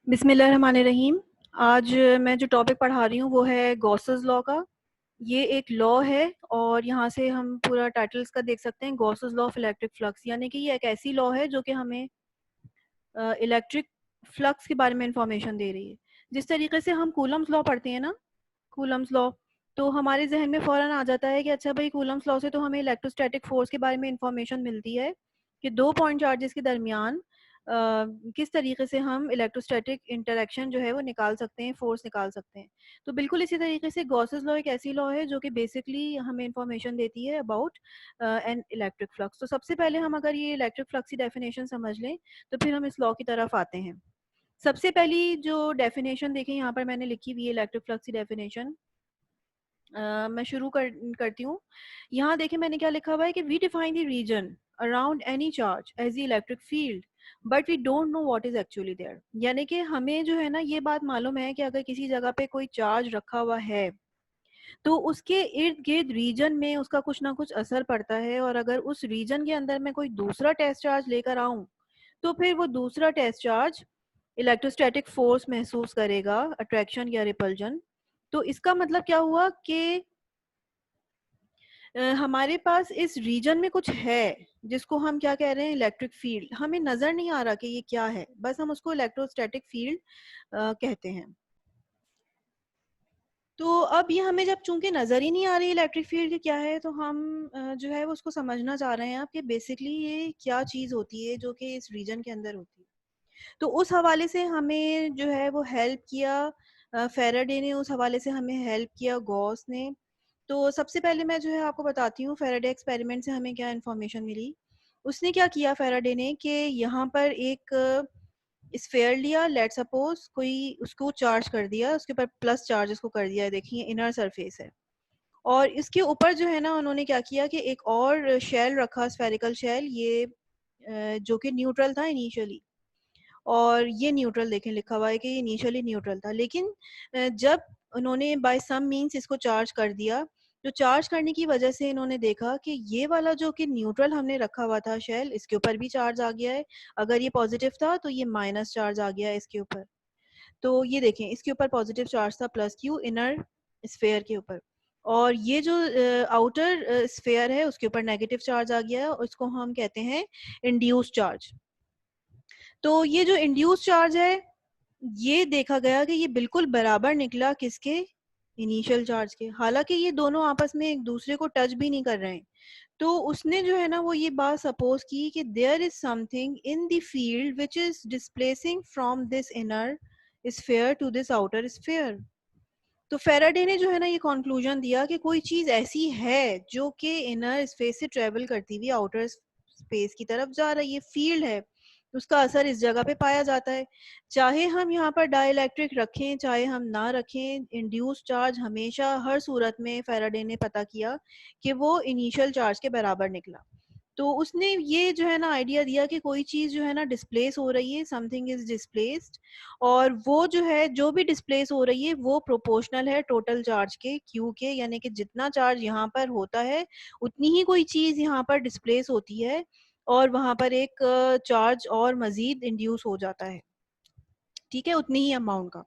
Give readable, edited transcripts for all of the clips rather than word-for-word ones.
बिस्मिल्लाहिर्रहमानिर्रहीम। आज मैं जो टॉपिक पढ़ा रही हूँ वो है गॉसेस लॉ का। ये एक लॉ है और यहाँ से हम पूरा टाइटल्स का देख सकते हैं। Gauss's law of electric flux, यानी कि ये एक ऐसी लॉ है जो कि हमें इलेक्ट्रिक फ्लक्स के बारे में इंफॉर्मेशन दे रही है। जिस तरीके से हम कूलम्स लॉ पढ़ते हैं ना, कूलम्स लॉ, तो हमारे जहन में फ़ौरन आ जाता है कि अच्छा भाई, कूलम्स लॉ से तो हमें इलेक्ट्रोस्टैटिक फोर्स के बारे में इंफॉर्मेशन मिलती है कि दो पॉइंट चार्जेस के दरमियान किस तरीके से हम इलेक्ट्रोस्टैटिक इंटरेक्शन जो है वो निकाल सकते हैं, फोर्स निकाल सकते हैं। तो बिल्कुल इसी तरीके से गॉसेस लॉ एक ऐसी लॉ है जो कि बेसिकली हमें इंफॉर्मेशन देती है अबाउट एन इलेक्ट्रिक फ्लक्स। तो सबसे पहले हम अगर ये इलेक्ट्रिक फ्लक्स की डेफिनेशन समझ लें तो फिर हम इस लॉ की तरफ आते हैं। सबसे पहली जो डेफिनेशन देखें यहाँ पर मैंने लिखी हुई है इलेक्ट्रिक फ्लक्स की डेफिनेशन। मैं शुरू करती हूँ। यहाँ देखिए मैंने क्या लिखा हुआ है कि we define the region around any charge as the electric field but we don't know what is actually there. यानी कि हमें जो है ना ये बात मालूम है कि अगर किसी जगह पे कोई चार्ज रखा हुआ है तो उसके इर्द गिर्द रीजन में उसका कुछ ना कुछ असर पड़ता है, और अगर उस रीजन के अंदर मैं कोई दूसरा टेस्ट चार्ज लेकर आऊं तो फिर वो दूसरा टेस्ट चार्ज इलेक्ट्रोस्टैटिक फोर्स महसूस करेगा, अट्रैक्शन या रिपल्जन। तो इसका मतलब क्या हुआ कि हमारे पास इस रीजन में कुछ है जिसको हम क्या कह रहे हैं, इलेक्ट्रिक फील्ड। हमें नजर नहीं आ रहा कि ये क्या है, बस हम उसको इलेक्ट्रोस्टैटिक फील्ड कहते हैं। तो अब ये हमें जब चूंकि नजर ही नहीं आ रही इलेक्ट्रिक फील्ड क्या है, तो हम जो है वो उसको समझना चाह रहे हैं आप कि बेसिकली ये क्या चीज होती है जो कि इस रीजन के अंदर होती है। तो उस हवाले से हमें जो है वो हेल्प किया फेराडे ने, उस हवाले से हमें हेल्प किया गॉस ने। तो सबसे पहले मैं जो है आपको बताती हूँ फेराडे एक्सपेरिमेंट से हमें क्या इन्फॉर्मेशन मिली। उसने क्या किया फेराडे ने कि यहाँ पर एक स्फेयर लिया, लेट सपोज कोई, उसको चार्ज कर दिया, उसके ऊपर प्लस चार्ज उसको कर दिया है, देखिए इनर सरफेस है। और इसके ऊपर जो है ना उन्होंने क्या किया कि एक और शेल रखा, स्फेरिकल शेल, ये जो कि न्यूट्रल था इनिशियली। और ये न्यूट्रल देखें लिखा हुआ है कि ये इनिशियली न्यूट्रल था, लेकिन जब उन्होंने बाय सम मींस इसको चार्ज कर दिया, तो चार्ज करने की वजह से इन्होंने देखा कि ये वाला जो कि न्यूट्रल हमने रखा हुआ था शेल, इसके ऊपर भी चार्ज आ गया है। अगर ये पॉजिटिव था तो ये माइनस चार्ज आ गया है इसके ऊपर। तो ये देखें इसके ऊपर पॉजिटिव चार्ज था प्लस क्यू इनर स्फेयर के ऊपर, और ये जो आउटर स्फेयर है उसके ऊपर नेगेटिव चार्ज आ गया है, और इसको हम कहते हैं इंड्यूस चार्ज। तो ये जो इंड्यूस चार्ज है, ये देखा गया कि ये बिल्कुल बराबर निकला किसके, इनिशियल चार्ज के। हालांकि ये दोनों आपस में एक दूसरे को टच भी नहीं कर रहे हैं। तो उसने जो है ना वो ये बात सपोज की कि there is something in the field which is displacing from this inner sphere to this outer sphere. तो फेराडे ने जो है ना ये कंक्लूजन दिया कि कोई चीज ऐसी है जो कि इनर स्पेस से ट्रेवल करती हुई आउटर स्पेस की तरफ जा रही है, फील्ड है, उसका असर इस जगह पे पाया जाता है। चाहे हम यहाँ पर डाइलेक्ट्रिक रखें चाहे हम ना रखें, इंड्यूस चार्ज हमेशा हर सूरत में फेराडे ने पता किया कि वो इनिशियल चार्ज के बराबर निकला। तो उसने ये जो है ना आइडिया दिया कि कोई चीज जो है ना डिस्प्लेस हो रही है, समथिंग इज डिस्प्लेस्ड, और वो जो है जो भी डिस्प्लेस हो रही है वो प्रोपोर्शनल है टोटल चार्ज के क्यू के, यानी कि जितना चार्ज यहाँ पर होता है उतनी ही कोई चीज यहाँ पर डिस्प्लेस होती है, और वहां पर एक चार्ज और मजीद इंड्यूस हो जाता है, ठीक है, उतनी ही अमाउंट का।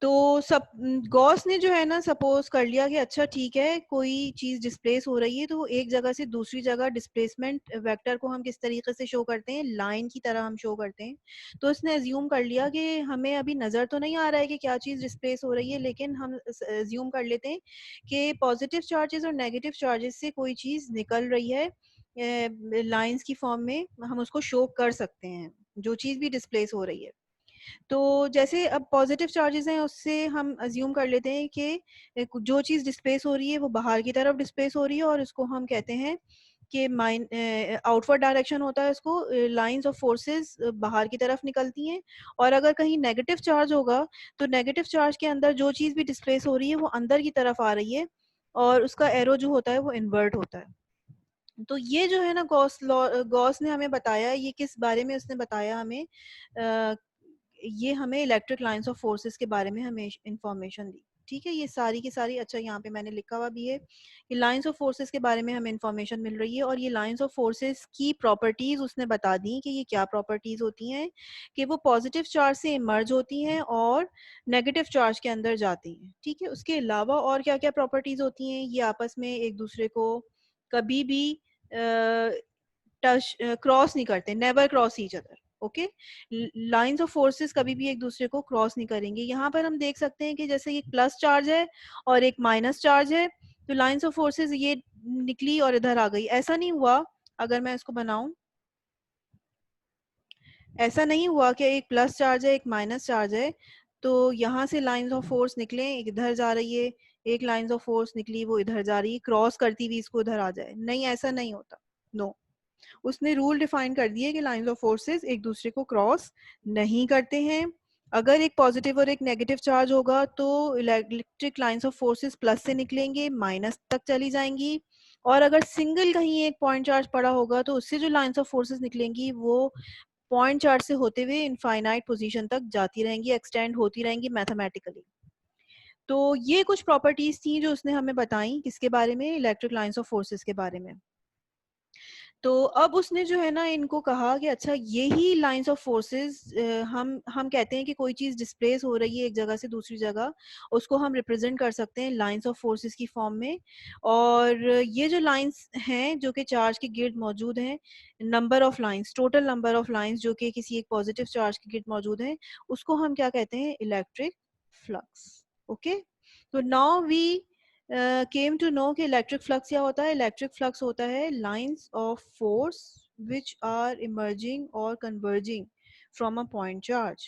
तो सब गॉस ने जो है ना सपोज कर लिया कि अच्छा ठीक है, कोई चीज डिस्प्लेस हो रही है तो एक जगह से दूसरी जगह डिस्प्लेसमेंट वेक्टर को हम किस तरीके से शो करते हैं, लाइन की तरह हम शो करते हैं। तो इसने अज्यूम कर लिया कि हमें अभी नजर तो नहीं आ रहा है कि क्या चीज डिस्प्लेस हो रही है, लेकिन हम अज्यूम कर लेते हैं कि पॉजिटिव चार्जेस और नेगेटिव चार्जेस से कोई चीज निकल रही है लाइंस की फॉर्म में, हम उसको शो कर सकते हैं जो चीज भी डिस्प्लेस हो रही है। तो जैसे अब पॉजिटिव चार्जेस हैं उससे हम अज्यूम कर लेते हैं कि जो चीज़ डिस्प्लेस हो रही है वो बाहर की तरफ डिस्प्लेस हो रही है, और इसको हम कहते हैं कि आउटवर्ड डायरेक्शन होता है, इसको लाइंस ऑफ फोर्सेस बाहर की तरफ निकलती हैं। और अगर कहीं नेगेटिव चार्ज होगा तो नेगेटिव चार्ज के अंदर जो चीज़ भी डिस्प्लेस हो रही है वो अंदर की तरफ आ रही है, और उसका एरो जो होता है वो इन्वर्ट होता है। तो ये जो है ना गॉस ने हमें बताया, ये किस बारे में उसने बताया हमें, ये हमें इलेक्ट्रिक लाइंस ऑफ फोर्सेस के बारे में हमें इंफॉर्मेशन दी। ठीक है, ये सारी की सारी, अच्छा यहाँ पे मैंने लिखा हुआ भी है, ये लाइंस ऑफ फोर्सेस के बारे में हमें इंफॉर्मेशन मिल रही है, और ये लाइंस ऑफ फोर्सेस की प्रॉपर्टीज उसने बता दी कि ये क्या प्रॉपर्टीज होती हैं, कि वो पॉजिटिव चार्ज से इमर्ज होती हैं और नेगेटिव चार्ज के अंदर जाती हैं। ठीक है, उसके अलावा और क्या क्या प्रॉपर्टीज होती हैं, ये आपस में एक दूसरे को कभी भी टच क्रॉस नहीं करते, never cross each other. Okay, lines of forces कभी भी एक दूसरे को क्रॉस नहीं करेंगे। यहाँ पर हम देख सकते हैं कि जैसे एक प्लस चार्ज है और एक माइनस चार्ज है, तो लाइंस ऑफ फोर्सेस ये निकली और इधर आ गई। ऐसा नहीं हुआ, अगर मैं इसको बनाऊं, ऐसा नहीं हुआ कि एक प्लस चार्ज है एक माइनस चार्ज है तो यहाँ से लाइंस ऑफ फोर्स निकले, एक इधर जा रही है, एक लाइंस ऑफ फोर्स निकली वो इधर जा रही है, क्रॉस करती हुई इसको इधर आ जाए, नहीं ऐसा नहीं होता। नो, उसने रूल डिफाइन कर दिए कि लाइंस ऑफ फोर्सेस एक दूसरे को क्रॉस नहीं करते हैं। अगर एक पॉजिटिव और एक नेगेटिव चार्ज होगा तो electric lines of forces plus से निकलेंगे, माइनस तक चली जाएंगी, और अगर सिंगल कहीं एक पॉइंट चार्ज पड़ा होगा तो उससे जो लाइंस ऑफ फोर्सेस निकलेंगी वो पॉइंट चार्ज से होते हुए इनफाइनाइट पोजीशन तक जाती रहेंगी, एक्सटेंड होती रहेंगी मैथमेटिकली। तो ये कुछ प्रॉपर्टीज थी जो उसने हमें बताई, किसके बारे में, इलेक्ट्रिक लाइंस ऑफ फोर्सेस के बारे में। तो अब उसने जो है ना इनको कहा कि अच्छा यही लाइंस ऑफ फोर्सेस, हम कहते हैं कि कोई चीज़ डिस्प्लेस हो रही है एक जगह से दूसरी जगह, उसको हम रिप्रेजेंट कर सकते हैं लाइंस ऑफ फोर्सेस की फॉर्म में। और ये जो लाइंस हैं जो कि चार्ज के गिर्द मौजूद हैं, number of lines, total number of lines जो कि किसी एक पॉजिटिव चार्ज के गिर्द मौजूद हैं, उसको हम क्या कहते हैं, इलेक्ट्रिक फ्लक्स। ओके, तो now we came to know कि इलेक्ट्रिक फ्लक्स क्या होता है। इलेक्ट्रिक फ्लक्स होता है lines of force which are emerging और converging from a point charge.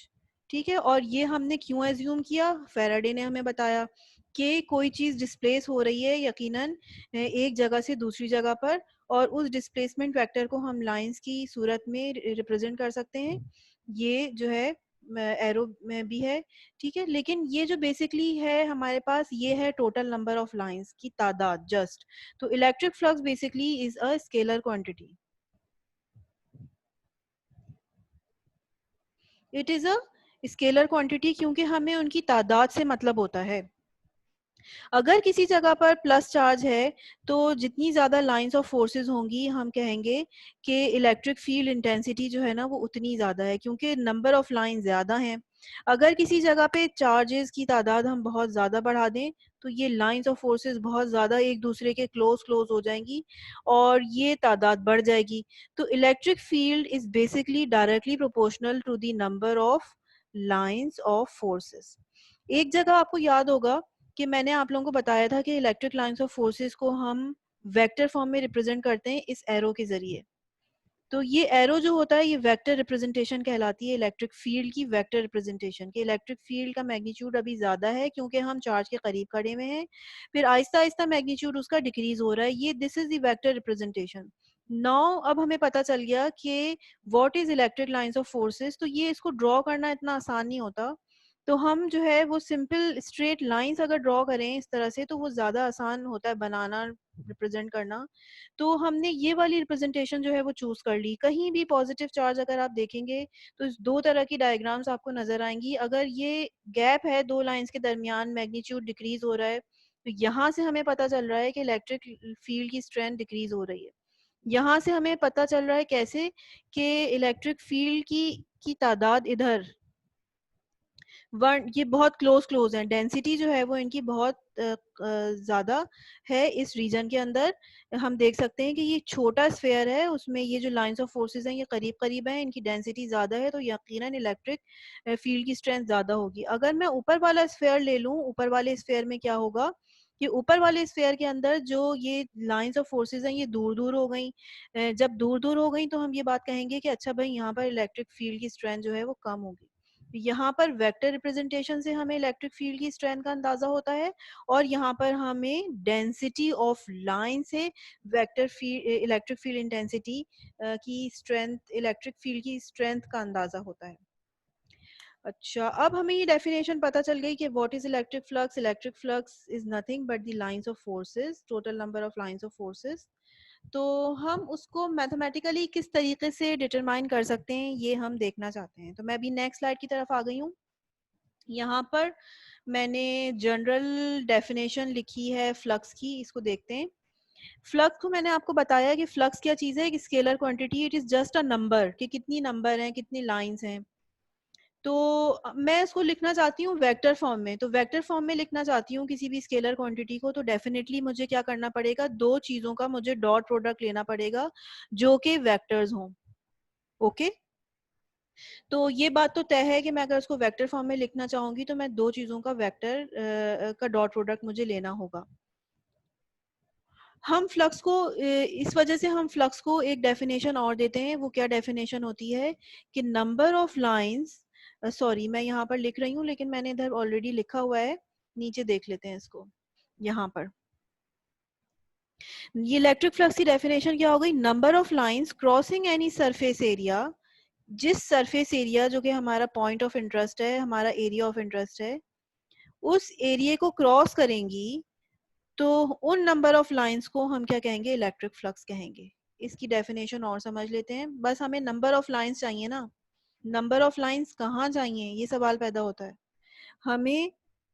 ठीक है, और ये हमने क्यों एज्यूम किया, फेराडे ने हमें बताया कि कोई चीज़ डिस्प्लेस हो रही है यकीनन एक जगह से दूसरी जगह पर, और उस डिस्प्लेसमेंट वेक्टर को हम लाइंस की सूरत में रिप्रेजेंट कर सकते हैं। ये जो है एरो में भी है। ठीक है, लेकिन ये जो बेसिकली है हमारे पास, ये है टोटल नंबर ऑफ लाइंस की तादाद जस्ट। तो electric flux basically is a scalar quantity, it is a scalar quantity, क्योंकि हमें उनकी तादाद से मतलब होता है। अगर किसी जगह पर प्लस चार्ज है तो जितनी ज़्यादा लाइंस ऑफ फोर्सेस होंगी, हम कहेंगे कि इलेक्ट्रिक फील्ड इंटेंसिटी जो है ना वो उतनी ज़्यादा है, क्योंकि नंबर ऑफ लाइन ज़्यादा हैं। अगर किसी जगह पे चार्जेस की तादाद हम बहुत ज़्यादा बढ़ा दें तो ये लाइंस ऑफ फोर्सेस बहुत ज़्यादा एक दूसरे के क्लोज क्लोज हो जाएंगी और ये तादाद बढ़ जाएगी। तो electric field is basically directly proportional to the number of lines of forces. एक जगह आपको याद होगा कि मैंने आप लोगों को बताया था कि इलेक्ट्रिक लाइंस ऑफ फोर्सेस को हम वेक्टर फॉर्म में रिप्रेजेंट करते हैं इस एरो के जरिए। तो ये एरो जो होता है ये वेक्टर रिप्रेजेंटेशन कहलाती है, इलेक्ट्रिक फील्ड की वेक्टर रिप्रेजेंटेशन। कि इलेक्ट्रिक फील्ड का मैग्नीट्यूड अभी ज्यादा है क्योंकि हम चार्ज के करीब खड़े हुए हैं, फिर आहिस्ता आहिस्ता मैग्नीट्यूड उसका डिक्रीज हो रहा है, ये this is the vector representation. Now अब हमें पता चल गया कि what is electric lines of forces. तो ये इसको ड्रॉ करना इतना आसान नहीं होता, तो हम जो है वो सिंपल स्ट्रेट लाइंस अगर ड्रॉ करें इस तरह से तो वो ज़्यादा आसान होता है बनाना, रिप्रेजेंट करना। तो हमने ये वाली रिप्रेजेंटेशन जो है वो चूज़ कर ली। कहीं भी पॉजिटिव चार्ज अगर आप देखेंगे तो इस दो तरह की डायग्राम्स आपको नज़र आएंगी। अगर ये गैप है दो लाइंस के दरमियान, मैग्नीट्यूड डिक्रीज हो रहा है, तो यहाँ से हमें पता चल रहा है कि इलेक्ट्रिक फील्ड की स्ट्रेंथ डिक्रीज हो रही है। यहाँ से हमें पता चल रहा है कैसे, कि इलेक्ट्रिक फील्ड की तादाद इधर वन, ये बहुत क्लोज क्लोज हैं, डेंसिटी जो है वो इनकी बहुत ज़्यादा है इस रीजन के अंदर। हम देख सकते हैं कि ये छोटा स्फेयर है, उसमें ये जो लाइंस ऑफ फोर्सेस हैं ये करीब करीब हैं, इनकी डेंसिटी ज़्यादा है, तो यकीनन इलेक्ट्रिक फील्ड की स्ट्रेंथ ज़्यादा होगी। अगर मैं ऊपर वाला स्फेयर ले लूँ, ऊपर वाले स्फेयर में क्या होगा कि ऊपर वाले स्फेयर के अंदर जो ये लाइंस ऑफ फोर्सेस हैं ये दूर दूर हो गई। जब दूर दूर हो गई तो हम ये बात कहेंगे कि अच्छा भाई यहाँ पर इलेक्ट्रिक फील्ड की स्ट्रेंथ जो है वो कम होगी। यहाँ पर वेक्टर रिप्रेजेंटेशन से हमें इलेक्ट्रिक फील्ड की स्ट्रेंथ का अंदाजा होता है, और यहाँ पर हमें डेंसिटी ऑफ लाइन से vector field, electric field intensity की स्ट्रेंथ, इलेक्ट्रिक फील्ड की स्ट्रेंथ का अंदाजा होता है। अच्छा, अब हमें ये डेफिनेशन पता चल गई कि what is electric flux. Electric flux is nothing but the lines of forces, total number of lines of forces. तो हम उसको मैथमेटिकली किस तरीके से डिटरमाइन कर सकते हैं ये हम देखना चाहते हैं। तो मैं अभी नेक्स्ट स्लाइड की तरफ आ गई हूँ। यहाँ पर मैंने जनरल डेफिनेशन लिखी है फ्लक्स की, इसको देखते हैं। फ्लक्स को मैंने आपको बताया कि फ्लक्स क्या चीज़ है, एक scalar quantity, it is just a number, कि कितनी नंबर हैं, कितनी लाइंस हैं। तो मैं इसको लिखना चाहती हूँ वेक्टर फॉर्म में, तो वेक्टर फॉर्म में लिखना चाहती हूँ किसी भी स्केलर क्वांटिटी को, तो डेफिनेटली मुझे क्या करना पड़ेगा, दो चीज़ों का मुझे डॉट प्रोडक्ट लेना पड़ेगा जो कि वेक्टर्स हों। ओके, तो ये बात तो तय है कि मैं अगर उसको वेक्टर फॉर्म में लिखना चाहूंगी तो मैं दो चीज़ों का वेक्टर का डॉट प्रोडक्ट मुझे लेना होगा। हम फ्लक्स को इस वजह से हम फ्लक्स को एक डेफिनेशन और देते हैं, वो क्या डेफिनेशन होती है कि नंबर ऑफ लाइंस, सॉरी मैं यहाँ पर लिख रही हूँ लेकिन मैंने इधर ऑलरेडी लिखा हुआ है, नीचे देख लेते हैं इसको। यहाँ पर ये इलेक्ट्रिक फ्लक्स की डेफिनेशन क्या हो गई, number of lines crossing any surface area, जिस सरफेस एरिया जो कि हमारा पॉइंट ऑफ इंटरेस्ट है, हमारा एरिया ऑफ इंटरेस्ट है, उस एरिया को क्रॉस करेंगी, तो उन नंबर ऑफ लाइंस को हम क्या कहेंगे, इलेक्ट्रिक फ्लक्स कहेंगे। इसकी डेफिनेशन और समझ लेते हैं, बस हमें नंबर ऑफ लाइंस चाहिए ना, नंबर ऑफ लाइंस कहाँ चाहिए, ये सवाल पैदा होता है। हमें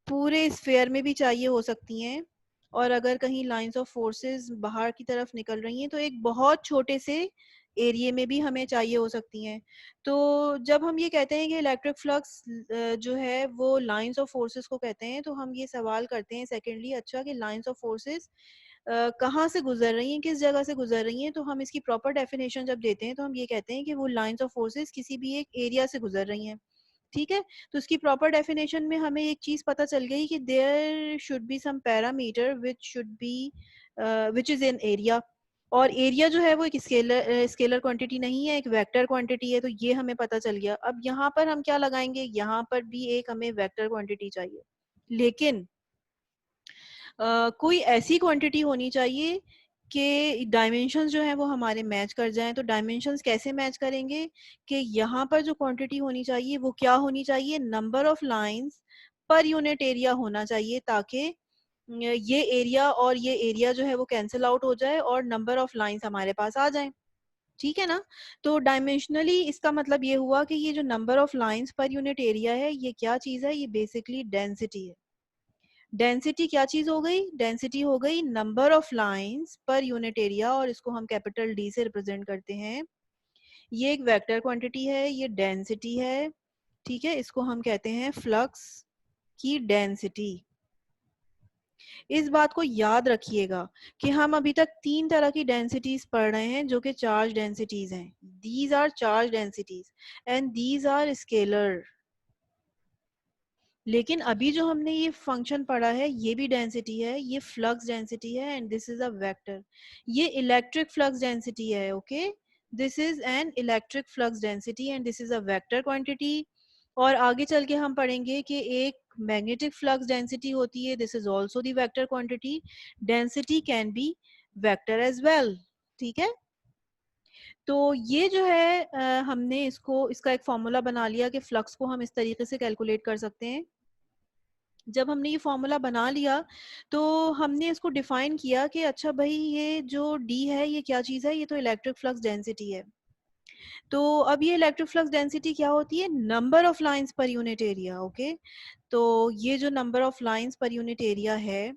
पूरे स्फेयर में भी चाहिए हो सकती हैं, और अगर कहीं लाइंस ऑफ फोर्सेस बाहर की तरफ निकल रही हैं तो एक बहुत छोटे से एरिया में भी हमें चाहिए हो सकती हैं। तो जब हम ये कहते हैं कि इलेक्ट्रिक फ्लक्स जो है वो लाइंस ऑफ फोर्सेस को कहते हैं, तो हम ये सवाल करते हैं सेकेंडली, अच्छा कि लाइंस ऑफ फोर्सेस कहाँ से गुजर रही हैं, किस जगह से गुजर रही हैं, तो हम इसकी प्रॉपर डेफिनेशन जब देते हैं तो हम ये कहते हैं कि वो लाइंस ऑफ फोर्सेस किसी भी एक एरिया से गुजर रही हैं। ठीक है, तो इसकी प्रॉपर डेफिनेशन में हमें एक चीज पता चल गई कि there should be some parameter which should be which is in area, और एरिया जो है वो एक स्केलर क्वांटिटी नहीं है, एक वेक्टर क्वांटिटी है, तो ये हमें पता चल गया। अब यहाँ पर हम क्या लगाएंगे, यहाँ पर भी एक हमें वेक्टर क्वांटिटी चाहिए, लेकिन कोई ऐसी क्वांटिटी होनी चाहिए कि डायमेंशंस जो हैं वो हमारे मैच कर जाएं। तो डायमेंशंस कैसे मैच करेंगे, कि यहाँ पर जो क्वांटिटी होनी चाहिए वो क्या होनी चाहिए, number of lines per unit area होना चाहिए, ताकि ये एरिया और ये एरिया जो है वो कैंसिल आउट हो जाए और नंबर ऑफ लाइंस हमारे पास आ जाए। ठीक है ना, तो डायमेंशनली इसका मतलब ये हुआ कि ये जो number of lines per unit area है, ये क्या चीज है, ये बेसिकली डेंसिटी है। डेंसिटी क्या चीज हो गई, डेंसिटी हो गई number of lines per unit area, और इसको हम कैपिटल डी से रिप्रेजेंट करते हैं। ये एक वेक्टर क्वांटिटी है, ये डेंसिटी है। ठीक है, इसको हम कहते हैं फ्लक्स की डेंसिटी। इस बात को याद रखिएगा कि हम अभी तक तीन तरह की डेंसिटीज पढ़ रहे हैं जो कि चार्ज डेंसिटीज हैं। These are charge densities and these are scalar. लेकिन अभी जो हमने ये फंक्शन पढ़ा है, ये भी डेंसिटी है, ये फ्लक्स डेंसिटी है, and this is a vector. ये इलेक्ट्रिक फ्लक्स डेंसिटी है। Okay, this is an electric flux density and this is a vector quantity. और आगे चल के हम पढ़ेंगे कि एक मैग्नेटिक फ्लक्स डेंसिटी होती है, this is also the vector quantity. Density can be vector as well. ठीक है, तो ये जो है हमने इसको, इसका एक फॉर्मूला बना लिया कि फ्लक्स को हम इस तरीके से कैलकुलेट कर सकते हैं। जब हमने ये फॉर्मूला बना लिया तो हमने इसको डिफाइन किया कि अच्छा भाई ये जो डी है ये क्या चीज़ है, ये तो इलेक्ट्रिक फ्लक्स डेंसिटी है। तो अब ये इलेक्ट्रिक फ्लक्स डेंसिटी क्या होती है, number of lines per unit area. Okay, तो ये जो number of lines per unit area है,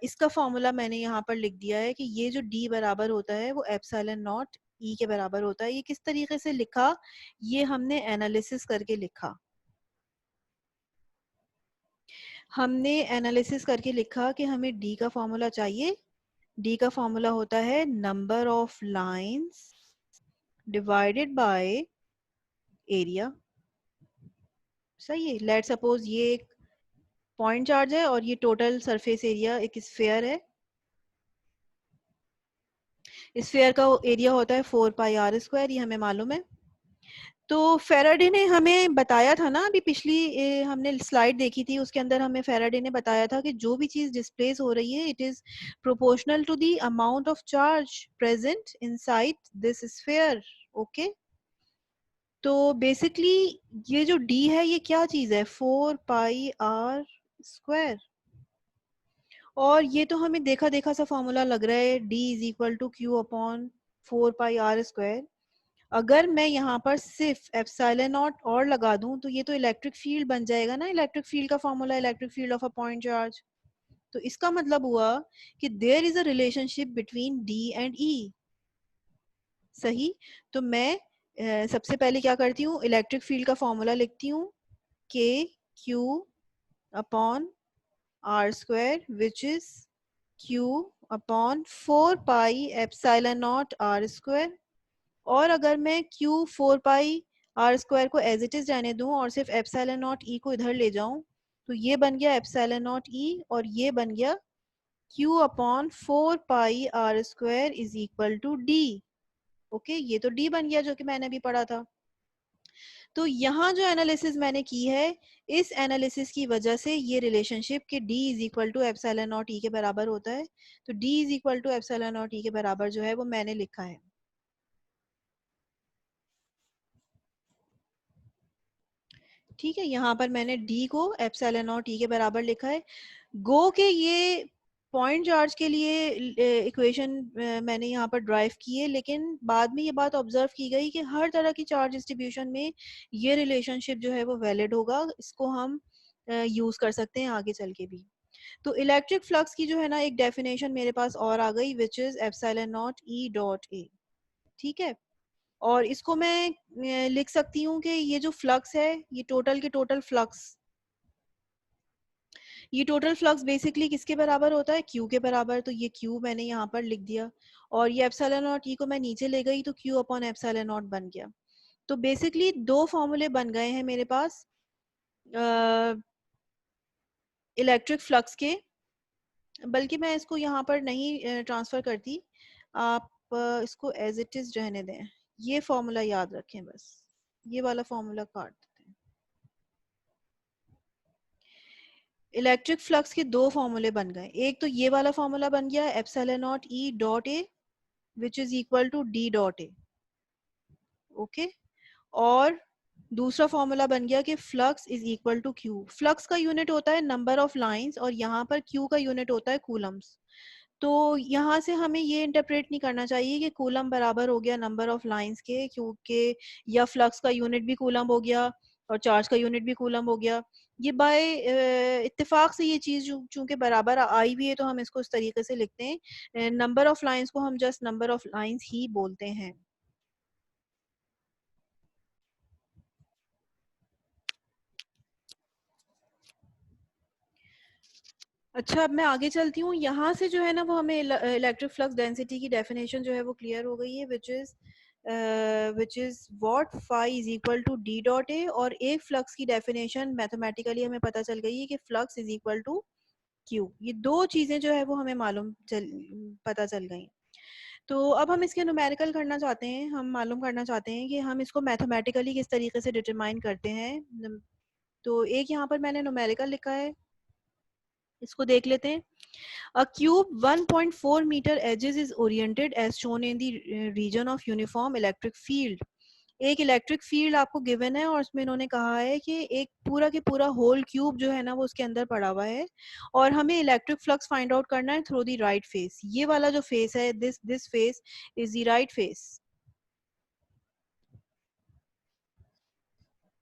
इसका फॉर्मूला मैंने यहाँ पर लिख दिया है कि ये जो डी बराबर होता है वो एप्सिलॉन नॉट ई के बराबर होता है। ये किस तरीके से लिखा, ये हमने एनालिसिस करके लिखा। हमने एनालिसिस करके लिखा कि हमें डी का फॉर्मूला चाहिए। डी का फॉर्मूला होता है number of lines divided by area. सही है, लेट सपोज ये एक पॉइंट चार्ज है और ये टोटल सरफेस एरिया एक स्फेयर है। स्फेयर का एरिया होता है 4 पाई r स्क्वायर, ये हमें मालूम है। तो फेराडे ने हमें बताया था ना, अभी पिछली हमने स्लाइड देखी थी, उसके अंदर हमें फेराडे ने बताया था कि जो भी चीज डिस्प्लेस हो रही है it is proportional to the amount of charge present inside this sphere. Okay, तो बेसिकली ये जो डी है ये क्या चीज है, 4 पाई r स्क्वायर। और ये तो हमें देखा देखा सा फॉर्मूला लग रहा है, D is equal to Q upon 4 pi r square. अगर मैं यहाँ पर सिर्फ एप्सिलॉन नॉट और लगा दूं तो ये तो इलेक्ट्रिक फील्ड बन जाएगा ना, इलेक्ट्रिक फील्ड का formula electric field of a point charge. तो इसका मतलब हुआ कि there is a relationship between D and E. सही। तो मैं सबसे पहले क्या करती हूँ, इलेक्ट्रिक फील्ड का फॉर्मूला लिखती हूँ, K Q upon R square which is Q upon 4 pi epsilon naught R square. और अगर मैं क्यू 4 पाई आर स्क्वायर को एज इट इज रहने दूं और सिर्फ एप्सिलॉन नॉट ई को इधर ले जाऊं, तो ये बन गया एप्सिलॉन नॉट ई और ये बन गया Q upon 4 pi R square is equal to D. Okay, ये तो डी बन गया जो कि मैंने अभी पढ़ा था। तो यहाँ जो एनालिसिस मैंने की है, इस एनालिसिस की वजह से ये रिलेशनशिप कि d is equal to epsilon not E के बराबर होता है, तो d is equal to epsilon not E के बराबर जो है वो मैंने लिखा है। ठीक है, यहाँ पर मैंने d को एप्सिलॉन नॉट ई के बराबर लिखा है। गो के ये पॉइंट चार्ज के लिए इक्वेशन मैंने यहाँ पर ड्राइव की है, लेकिन बाद में ये बात ऑब्जर्व की गई कि हर तरह की चार्ज डिस्ट्रीब्यूशन में ये रिलेशनशिप जो है वो वैलिड होगा, इसको हम यूज कर सकते हैं आगे चल के भी। तो इलेक्ट्रिक फ्लक्स की जो है ना एक डेफिनेशन मेरे पास और आ गई, which is epsilon not E dot ए। ठीक है, और इसको मैं लिख सकती हूँ कि ये जो फ्लक्स है, ये टोटल के टोटल फ्लक्स, ये टोटल फ्लक्स बेसिकली किसके बराबर होता है, क्यू के बराबर। तो ये क्यू मैंने यहाँ पर लिख दिया, और ये एप्सिलॉन नॉट ई को मैं नीचे ले गई तो क्यू अपॉन एप्सिलॉन नॉट बन गया। तो बेसिकली दो फॉर्मूले बन गए हैं मेरे पास इलेक्ट्रिक फ्लक्स के। बल्कि मैं इसको यहाँ पर नहीं ट्रांसफर करती, आप इसको एज इट इज रहने दें, ये फॉर्मूला याद रखें बस, ये वाला फॉर्मूला काट देते हैं। इलेक्ट्रिक फ्लक्स के दो फॉर्मूले बन गए, एक तो ये वाला फॉर्मूला बन गया epsilon not E dot A which is equal to D dot A. Okay, और दूसरा फॉर्मूला बन गया कि flux is equal to Q. Flux का यूनिट होता है नंबर ऑफ लाइंस और यहाँ पर क्यू का यूनिट होता है कूलम्स। तो यहाँ से हमें ये इंटरप्रेट नहीं करना चाहिए कि कूलम बराबर हो गया नंबर ऑफ लाइंस के, क्योंकि या फ्लक्स का यूनिट भी कूलम हो गया और चार्ज का यूनिट भी कूलम हो गया। ये बाय इत्तेफाक से ये चीज चूंकि बराबर आई भी है तो हम इसको इस तरीके से लिखते हैं, नंबर ऑफ लाइंस को हम जस्ट नंबर ऑफ लाइंस ही बोलते हैं। अच्छा, अब मैं आगे चलती हूँ। यहाँ से जो है ना वो हमें इलेक्ट्रिक फ्लक्स डेंसिटी की डेफिनेशन जो है वो क्लियर हो गई है, which is what phi is equal to D dot A. और एक फ्लक्स की डेफिनेशन मैथमेटिकली हमें पता चल गई है कि flux is equal to Q. ये दो चीजें जो है वो हमें पता चल गई। तो अब हम इसके न्यूमेरिकल करना चाहते हैं, हम मालूम करना चाहते हैं कि हम इसको मैथमेटिकली किस तरीके से डिटरमाइन करते हैं। तो एक यहाँ पर मैंने न्यूमेरिकल लिखा है, इसको देख लेते हैं। A cube 1.4 meter edges is oriented as shown in the region of uniform electric field. एक इलेक्ट्रिक फील्ड आपको गिवन है और उसमें इन्होंने कहा है कि एक पूरा के पूरा होल क्यूब जो है ना वो उसके अंदर पड़ा हुआ है, और हमें इलेक्ट्रिक फ्लक्स फाइंड आउट करना है थ्रू द राइट फेस। ये वाला जो फेस है, this face is the right face.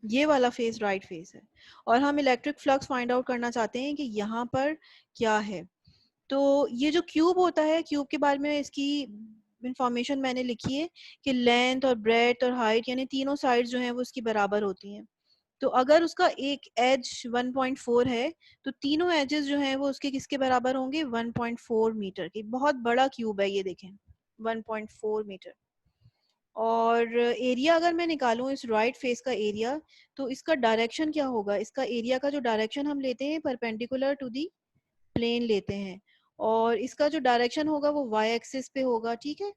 ये वाला फेस राइट फेस है, और हम इलेक्ट्रिक फ्लक्स फाइंड आउट करना चाहते हैं कि यहाँ पर क्या है। तो ये जो क्यूब होता है, क्यूब के बारे में इसकी इंफॉर्मेशन मैंने लिखी है कि लेंथ और ब्रेथ और हाइट यानी तीनों साइड जो हैं वो उसकी बराबर होती हैं। तो अगर उसका एक एज 1.4 है तो तीनों एजेस जो हैं वो उसके किसके बराबर होंगे, 1.4 मीटर के। बहुत बड़ा क्यूब है ये, देखें 1.4 मीटर। और एरिया अगर मैं निकालूं इस राइट फेस का एरिया, तो इसका डायरेक्शन क्या होगा, इसका एरिया का जो डायरेक्शन हम लेते हैं परपेंडिकुलर टू दी प्लेन लेते हैं, और इसका जो डायरेक्शन होगा वो वाई एक्सिस पे होगा। ठीक है,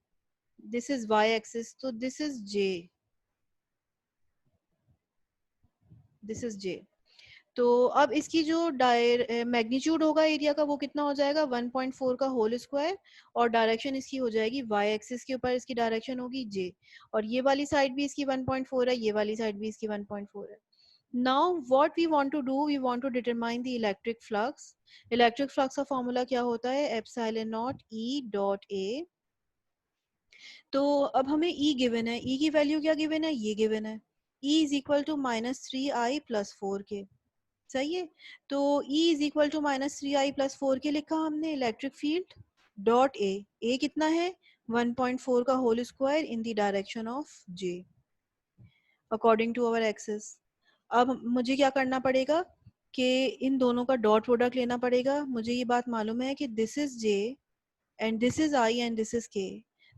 दिस इज वाई एक्सिस, तो this is J, this is J. तो अब इसकी जो मैग्नीट्यूड होगा एरिया का वो कितना हो जाएगा, 1.4 का होल स्क्वायर, और डायरेक्शन इसकी हो जाएगी वाई एक्सिस के ऊपर, इसकी डायरेक्शन होगी जे, और ये वाली साइड भी इसकी 1.4 है, ये वाली साइड भी इसकी 1.4 है। Now what we want to do, we want to determine the electric flux. Electric flux का फॉर्मूला क्या होता है, epsilon not E dot A तो अब हमें E गिवन है, E की वैल्यू क्या गिवन है, ये गिवन है, E is equal to -3i + 4k। सही है, तो E is equal to -3i + 4k लिखा हमने, इलेक्ट्रिक फील्ड डॉट ए कितना है 1.4 का whole square in the direction of J according to our axis. अब मुझे क्या करना पड़ेगा कि इन दोनों का डॉट प्रोडक्ट लेना पड़ेगा। मुझे ये बात मालूम है कि this is J and this is I and this is K।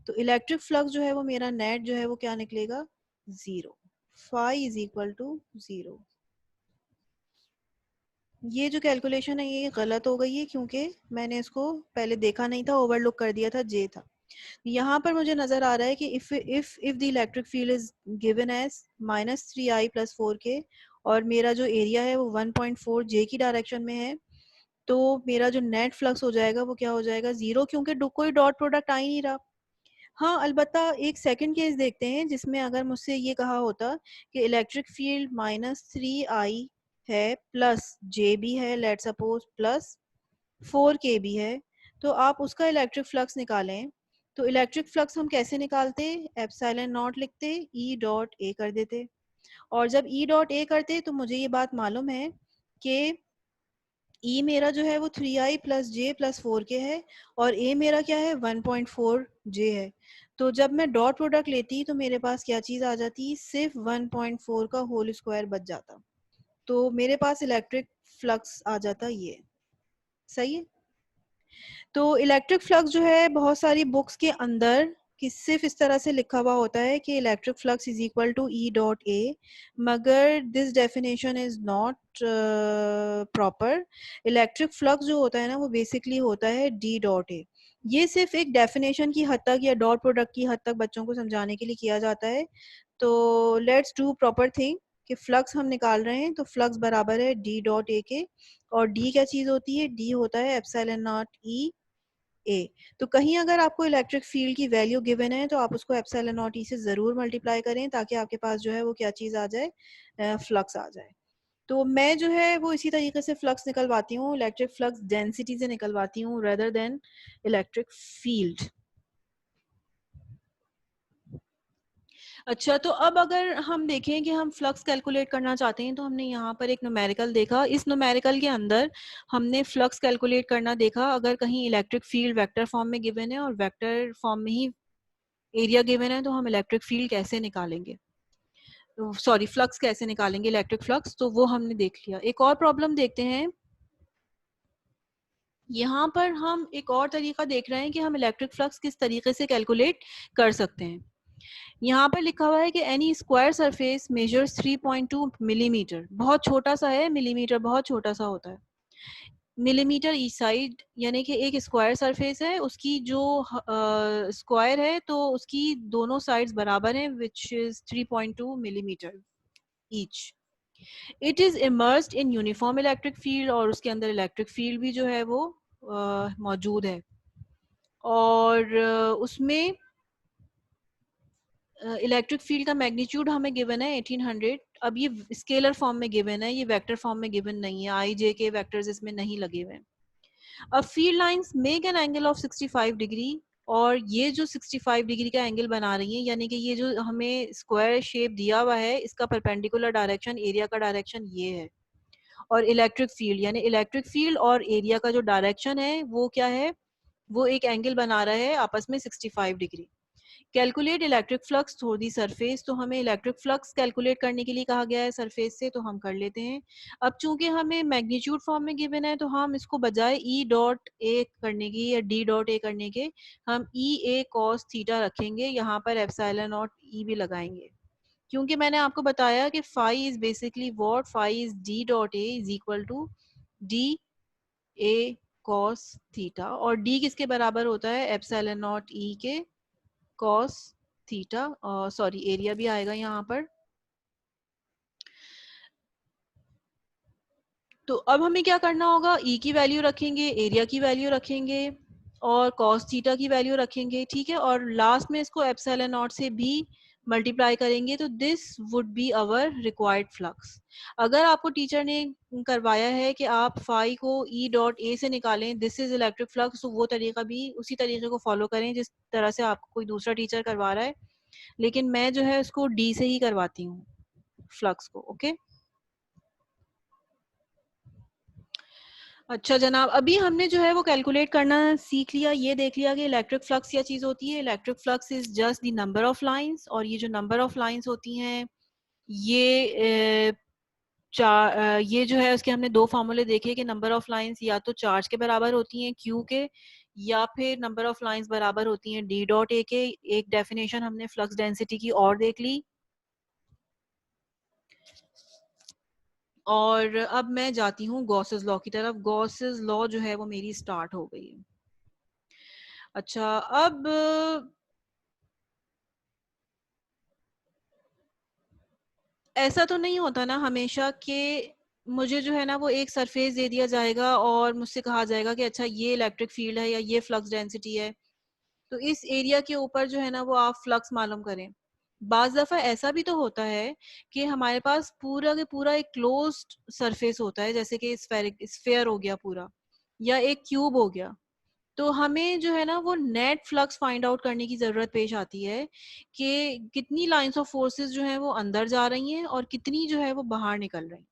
तो इलेक्ट्रिक फ्लक्स जो है वो मेरा नेट जो है वो क्या निकलेगा, 0। Phi is equal to 0। ये जो कैलकुलेशन है ये गलत हो गई है क्योंकि मैंने इसको पहले देखा नहीं था, ओवरलुक कर दिया था, J था। यहाँ पर मुझे नजर आ रहा है कि if the electric field is given as -3i + 4k और मेरा जो एरिया है वो 1.4 J की डायरेक्शन में है, तो मेरा जो नेट फ्लक्स हो जाएगा वो क्या हो जाएगा, 0, क्योंकि कोई डॉट प्रोडक्ट आ ही नहीं रहा। हाँ, अलबत्ता एक सेकंड केस देखते हैं जिसमें अगर मुझसे ये कहा होता कि इलेक्ट्रिक फील्ड -3i है प्लस J भी है, लेट सपोज प्लस 4k भी है, तो आप उसका इलेक्ट्रिक फ्लक्स निकालें। तो इलेक्ट्रिक फ्लक्स हम कैसे निकालते, एप्सिलॉन नॉट लिखते, E डॉट ए कर देते। और जब E डॉट ए करते तो मुझे ये बात मालूम है कि E मेरा जो है वो 3i + J + 4k है और A मेरा क्या है 1.4 J है। तो जब मैं डॉट प्रोडक्ट लेती तो मेरे पास क्या चीज़ आ जाती, सिर्फ 1.4 का होल स्क्वायर बच जाता, तो मेरे पास इलेक्ट्रिक फ्लक्स आ जाता ये। सही है, तो इलेक्ट्रिक फ्लक्स जो है बहुत सारी बुक्स के अंदर कि सिर्फ इस तरह से लिखा हुआ होता है कि electric flux is equal to E dot A, मगर this definition is not proper. Electric flux जो होता है ना वो बेसिकली होता है D डॉट ए। ये सिर्फ एक डेफिनेशन की हद तक या डॉट प्रोडक्ट की हद तक बच्चों को समझाने के लिए किया जाता है। तो लेट्स डू प्रॉपर थिंग कि फ्लक्स हम निकाल रहे हैं तो फ्लक्स बराबर है D डॉट ए के, और D क्या चीज़ होती है, D होता है एप्सिलॉन नॉट E ए। तो कहीं अगर आपको इलेक्ट्रिक फील्ड की वैल्यू गिवन है तो आप उसको एप्सिलॉन नॉट ई से ज़रूर मल्टीप्लाई करें ताकि आपके पास जो है वो क्या चीज़ आ जाए, फ्लक्स आ जाए। तो मैं जो है वो इसी तरीके से फ्लक्स निकलवाती हूँ, इलेक्ट्रिक फ्लक्स डेंसिटी से निकलवाती हूँ रेदर देन इलेक्ट्रिक फील्ड। अच्छा, तो अब अगर हम देखें कि हम फ्लक्स कैलकुलेट करना चाहते हैं तो हमने यहाँ पर एक न्यूमेरिकल देखा, इस न्यूमेरिकल के अंदर हमने फ्लक्स कैलकुलेट करना देखा। अगर कहीं इलेक्ट्रिक फील्ड वेक्टर फॉर्म में गिवन है और वेक्टर फॉर्म में ही एरिया गिवन है तो हम इलेक्ट्रिक फील्ड कैसे निकालेंगे, सॉरी फ्लक्स कैसे निकालेंगे, इलेक्ट्रिक फ्लक्स, तो वो हमने देख लिया। एक और प्रॉब्लम देखते हैं, यहाँ पर हम एक और तरीका देख रहे हैं कि हम इलेक्ट्रिक फ्लक्स किस तरीके से कैलकुलेट कर सकते हैं। यहाँ पर लिखा हुआ है कि N E square surface measures 3.2 millimetre, बहुत छोटा सा है, मिलीमीटर बहुत छोटा सा होता है, मिलीमीटर ईच साइड, यानी कि एक स्क्वायर सरफेस है, उसकी जो स्क्वायर है तो उसकी दोनों साइड्स बराबर हैं, which is 3.2 millimetre each. It is immersed in uniform electric field, और उसके अंदर इलेक्ट्रिक फील्ड भी जो है वो मौजूद है, और उसमें इलेक्ट्रिक फील्ड का मैग्नीट्यूड हमें गिवन है 1800। अब ये स्केलर फॉर्म में गिवन है, ये वेक्टर फॉर्म में गिवन नहीं है, आई जे के वेक्टर्स इसमें नहीं लगे हुए हैं। अब field lines make an angle of 65 degree, और ये जो 65 डिग्री का एंगल बना रही है, यानी कि ये जो हमें स्क्वायर शेप दिया हुआ है इसका परपेंडिकुलर डायरेक्शन एरिया का डायरेक्शन ये है, और इलेक्ट्रिक फील्ड यानी इलेक्ट्रिक फील्ड और एरिया का जो डायरेक्शन है वो क्या है, वो एक एंगल बना रहा है आपस में 65 degree. Calculate electric flux through the surface, तो हमें इलेक्ट्रिक फ्लक्स कैलकुलेट करने के लिए कहा गया है सरफेस से, तो हम कर लेते हैं। अब चूंकि हमें मैग्नीट्यूड फॉर्म में गिवन है तो हम इसको बजाय E डॉट ए करने की या D डॉट ए करने के हम E A cos थीटा रखेंगे, यहाँ पर एप्सिलॉन नॉट E भी लगाएंगे, क्योंकि मैंने आपको बताया कि phi is basically what, phi is D dot A is equal to D A cos theta, और D किसके बराबर होता है, एप्सिलॉन नॉट E के कॉस थीटा, सॉरी एरिया भी आएगा यहाँ पर। तो अब हमें क्या करना होगा, E की वैल्यू रखेंगे, एरिया की वैल्यू रखेंगे और कॉस थीटा की वैल्यू रखेंगे, ठीक है, और लास्ट में इसको एप्सिलॉन नॉट से भी मल्टीप्लाई करेंगे तो this would be our required flux. अगर आपको टीचर ने करवाया है कि आप फाई को ई डॉट ए से निकालें, दिस इज इलेक्ट्रिक फ्लक्स, तो वो तरीका भी उसी तरीके को फॉलो करें जिस तरह से आपको कोई दूसरा टीचर करवा रहा है, लेकिन मैं जो है उसको डी से ही करवाती हूँ फ्लक्स को। ओके अच्छा जनाब, अभी हमने जो है वो कैलकुलेट करना सीख लिया, ये देख लिया कि इलेक्ट्रिक फ्लक्स क्या चीज़ होती है। Electric flux is just the number of lines, और ये जो नंबर ऑफ लाइंस होती हैं ये ये जो है उसके हमने दो फार्मूले देखे कि नंबर ऑफ लाइंस या तो चार्ज के बराबर होती हैं क्यू के, या फिर नंबर ऑफ लाइंस बराबर होती हैं डी डॉट ए के। एक डेफिनेशन हमने फ्लक्स डेंसिटी की और देख ली, और अब मैं जाती हूँ गॉसेस लॉ की तरफ। गॉसेस लॉ जो है वो मेरी स्टार्ट हो गई है। अच्छा, अब ऐसा तो नहीं होता ना हमेशा कि मुझे जो है ना वो एक सरफेस दे दिया जाएगा और मुझसे कहा जाएगा कि अच्छा ये इलेक्ट्रिक फील्ड है या ये फ्लक्स डेंसिटी है, तो इस एरिया के ऊपर जो है ना वो आप फ्लक्स मालूम करें। बाज दफा ऐसा भी तो होता है कि हमारे पास पूरा के पूरा एक क्लोज्ड सरफेस होता है, जैसे कि स्फेयर हो गया पूरा, या एक क्यूब हो गया। तो हमें जो है ना वो नेट फ्लक्स फाइंड आउट करने की जरूरत पेश आती है कि कितनी लाइंस ऑफ फोर्सेस जो है वो अंदर जा रही हैं और कितनी जो है वो बाहर निकल रही हैं।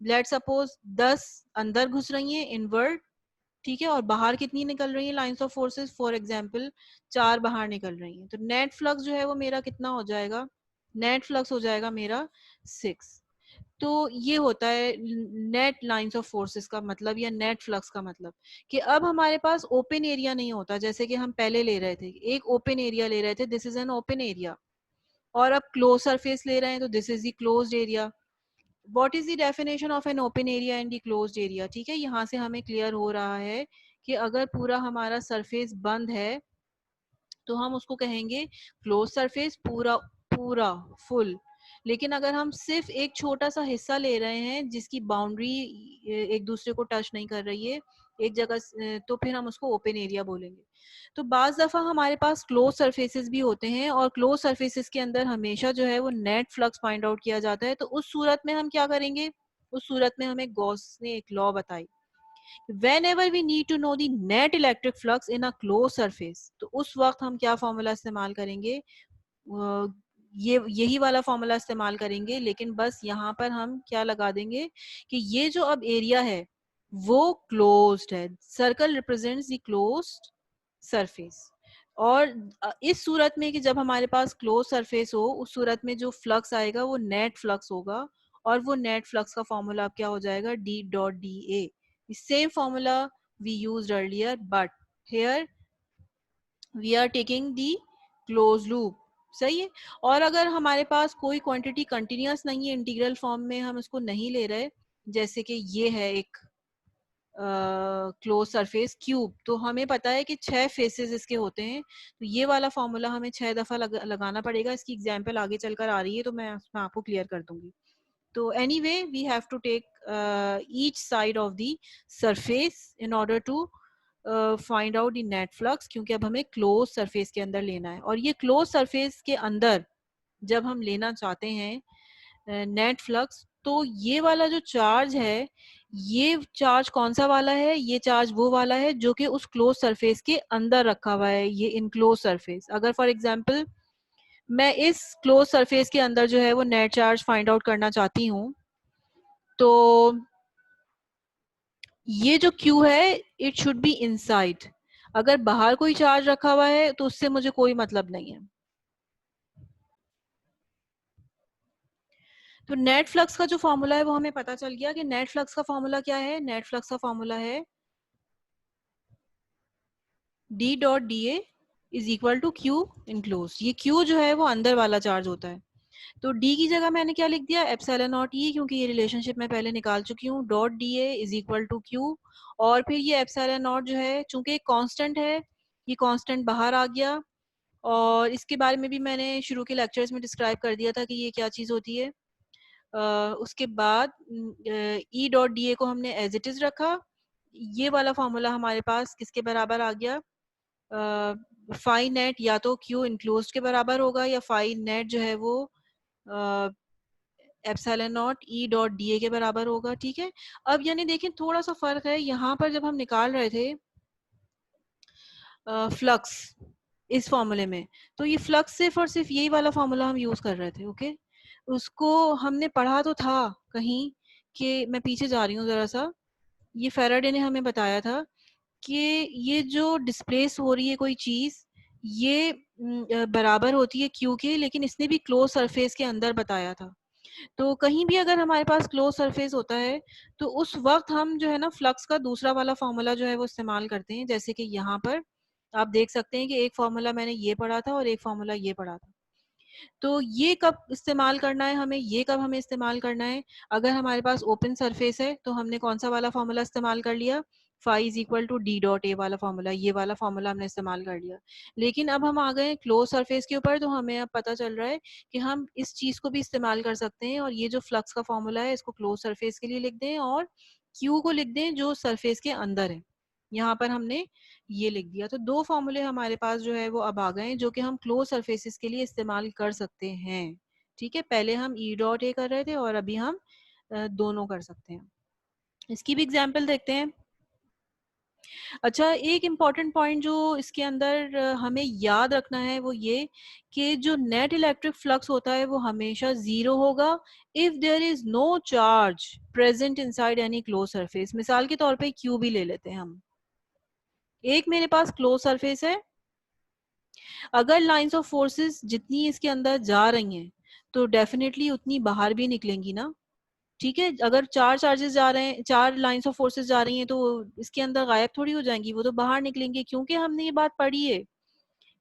लेट सपोज 10 अंदर घुस रही हैं इनवर्ड, ठीक है, और बाहर कितनी निकल रही है lines of forces, for example 4 बाहर निकल रही हैं, तो नेट फ्लक्स जो है वो मेरा कितना हो जाएगा, नेट फ्लक्स हो जाएगा मेरा 6। तो ये होता है नेट लाइंस ऑफ फोर्सेस का मतलब, या नेट फ्लक्स का मतलब, कि अब हमारे पास ओपन एरिया नहीं होता जैसे कि हम पहले ले रहे थे, एक ओपन एरिया ले रहे थे, this is an open area, और अब क्लोज सरफेस ले रहे हैं तो this is the closed area. What is the definition of an open area and the closed area? ठीक है, यहाँ से हमें क्लियर हो रहा है कि अगर पूरा हमारा सरफेस बंद है तो हम उसको कहेंगे क्लोज सरफेस, पूरा पूरा फुल। लेकिन अगर हम सिर्फ एक छोटा सा हिस्सा ले रहे हैं जिसकी बाउंड्री एक दूसरे को टच नहीं कर रही है एक जगह तो फिर हम उसको ओपन एरिया बोलेंगे। तो बाज दफा हमारे पास क्लोज सरफेसेस भी होते हैं, और क्लोज सरफेसेस के अंदर हमेशा जो है वो नेट फ्लक्स फाइंड आउट किया जाता है। तो उस सूरत में हम क्या करेंगे, उस सूरत में हमें गॉस ने एक लॉ बताई, whenever we need to know the net electric flux in a closed surface, तो उस वक्त हम क्या फॉर्मूला इस्तेमाल करेंगे, ये यही वाला फॉर्मूला इस्तेमाल करेंगे, लेकिन बस यहाँ पर हम क्या लगा देंगे कि ये जो अब एरिया है वो क्लोज्ड है, circle represents the closed surface. और इस सूरत में कि जब हमारे पास क्लोज सरफेस हो, उस सूरत में जो फ्लक्स आएगा वो नेट फ्लक्स होगा, और वो नेट फ्लक्स का फॉर्मूला अब क्या हो जाएगा, D dot D A. Same formula we used earlier, but here we are taking the close loop. सही है। और अगर हमारे पास कोई क्वांटिटी कंटिन्यूअस नहीं है, इंटीग्रल फॉर्म में हम इसको नहीं ले रहे, जैसे कि ये है एक क्लोज सरफेस क्यूब, तो हमें पता है कि 6 फेसेस इसके होते हैं, तो ये वाला फॉर्मूला हमें 6 दफा लगाना पड़ेगा। इसकी एग्जाम्पल आगे चलकर आ रही है तो मैं उसमें आपको क्लियर कर दूंगी। तो anyway we have to take each side of the surface in order to find out the net flux, क्योंकि अब हमें क्लोज सरफेस के अंदर लेना है, और ये क्लोज सरफेस के अंदर जब हम लेना चाहते हैं नेट फ्लक्स, तो ये वाला जो चार्ज है, ये चार्ज कौन सा वाला है, ये चार्ज वो वाला है जो कि उस क्लोज सरफेस के अंदर रखा हुआ है, ये इनक्लोज सरफेस। अगर फॉर एग्जांपल मैं इस क्लोज सरफेस के अंदर जो है वो नेट चार्ज फाइंड आउट करना चाहती हूँ, तो ये जो Q है इट शुड बी इनसाइड। अगर बाहर कोई चार्ज रखा हुआ है तो उससे मुझे कोई मतलब नहीं है। तो नेट फ्लक्स का जो फॉर्मूला है वो हमें पता चल गया कि नेट फ्लक्स का फॉर्मूला क्या है। नेट फ्लक्स का फॉर्मूला है D dot D A is equal to Q enclose. ये क्यू जो है वो अंदर वाला चार्ज होता है, तो डी की जगह मैंने क्या लिख दिया, एप्सिलॉन नॉट ई, क्योंकि ये रिलेशनशिप मैं पहले निकाल चुकी हूँ, dot D A is equal to Q. और फिर ये एप्सिलॉन नॉट जो है चूंकि एक कांस्टेंट है, ये कांस्टेंट बाहर आ गया, और इसके बारे में भी मैंने शुरू के लेक्चर्स में डिस्क्राइब कर दिया था कि ये क्या चीज़ होती है। उसके बाद ई डॉट डी ए को हमने एज इट इज रखा। ये वाला फॉर्मूला हमारे पास किसके बराबर आ गया, फाई नेट या तो क्यू इनक्लोज्ड के बराबर होगा या फाई नेट जो है वो epsilon not E dot D ए के बराबर होगा। ठीक है, अब यानी देखें थोड़ा सा फर्क है यहाँ पर। जब हम निकाल रहे थे फ्लक्स इस फॉर्मूले में, तो ये फ्लक्स सिर्फ और सिर्फ यही वाला फॉर्मूला हम यूज कर रहे थे। ओके, उसको हमने पढ़ा तो था कहीं, कि मैं पीछे जा रही हूँ जरा सा, ये फैराडे ने हमें बताया था कि ये जो डिस्प्लेस हो रही है कोई चीज, ये बराबर होती है क्यू के, लेकिन इसने भी क्लोज सरफेस के अंदर बताया था। तो कहीं भी अगर हमारे पास क्लोज सरफेस होता है तो उस वक्त हम जो है ना फ्लक्स का दूसरा वाला फॉर्मूला जो है वो इस्तेमाल करते हैं। जैसे कि यहाँ पर आप देख सकते हैं कि एक फॉर्मूला मैंने ये पढ़ा था और एक फॉर्मूला ये पढ़ा था। तो ये कब इस्तेमाल करना है हमें, ये कब हमें इस्तेमाल करना है, अगर हमारे पास ओपन सरफेस है तो हमने कौन सा वाला फॉर्मूला इस्तेमाल कर लिया, phi is equal to D dot A वाला फॉर्मूला, ये वाला फॉर्मूला हमने इस्तेमाल कर लिया। लेकिन अब हम आ गए क्लोज सरफेस के ऊपर, तो हमें अब पता चल रहा है कि हम इस चीज को भी इस्तेमाल कर सकते हैं, और ये जो फ्लक्स का फॉर्मूला है इसको क्लोज सरफेस के लिए लिख दें और क्यू को लिख दें जो सरफेस के अंदर है। यहाँ पर हमने ये लिख दिया, तो दो फॉर्मूले हमारे पास जो है वो अब आ गए जो कि हम क्लोज सरफेसेस के लिए इस्तेमाल कर सकते हैं। ठीक है, पहले हम ई डॉट ए कर रहे थे और अभी हम दोनों कर सकते हैं। इसकी भी एग्जांपल देखते हैं। अच्छा, एक इम्पॉर्टेंट पॉइंट जो इसके अंदर हमें याद रखना है वो ये कि जो नेट इलेक्ट्रिक फ्लक्स होता है वो हमेशा जीरो होगा if there is no charge present inside any close surface. मिसाल के तौर पे क्यू भी ले लेते हैं हम। एक मेरे पास क्लोज सरफेस है, अगर लाइंस ऑफ फोर्सेस जितनी इसके अंदर जा रही हैं तो डेफिनेटली उतनी बाहर भी निकलेंगी ना। ठीक है, अगर चार चार्जेस जा रहे हैं, चार लाइंस ऑफ फोर्सेस जा रही हैं, तो इसके अंदर गायब थोड़ी हो जाएंगी, वो तो बाहर निकलेंगे। क्योंकि हमने ये बात पढ़ी है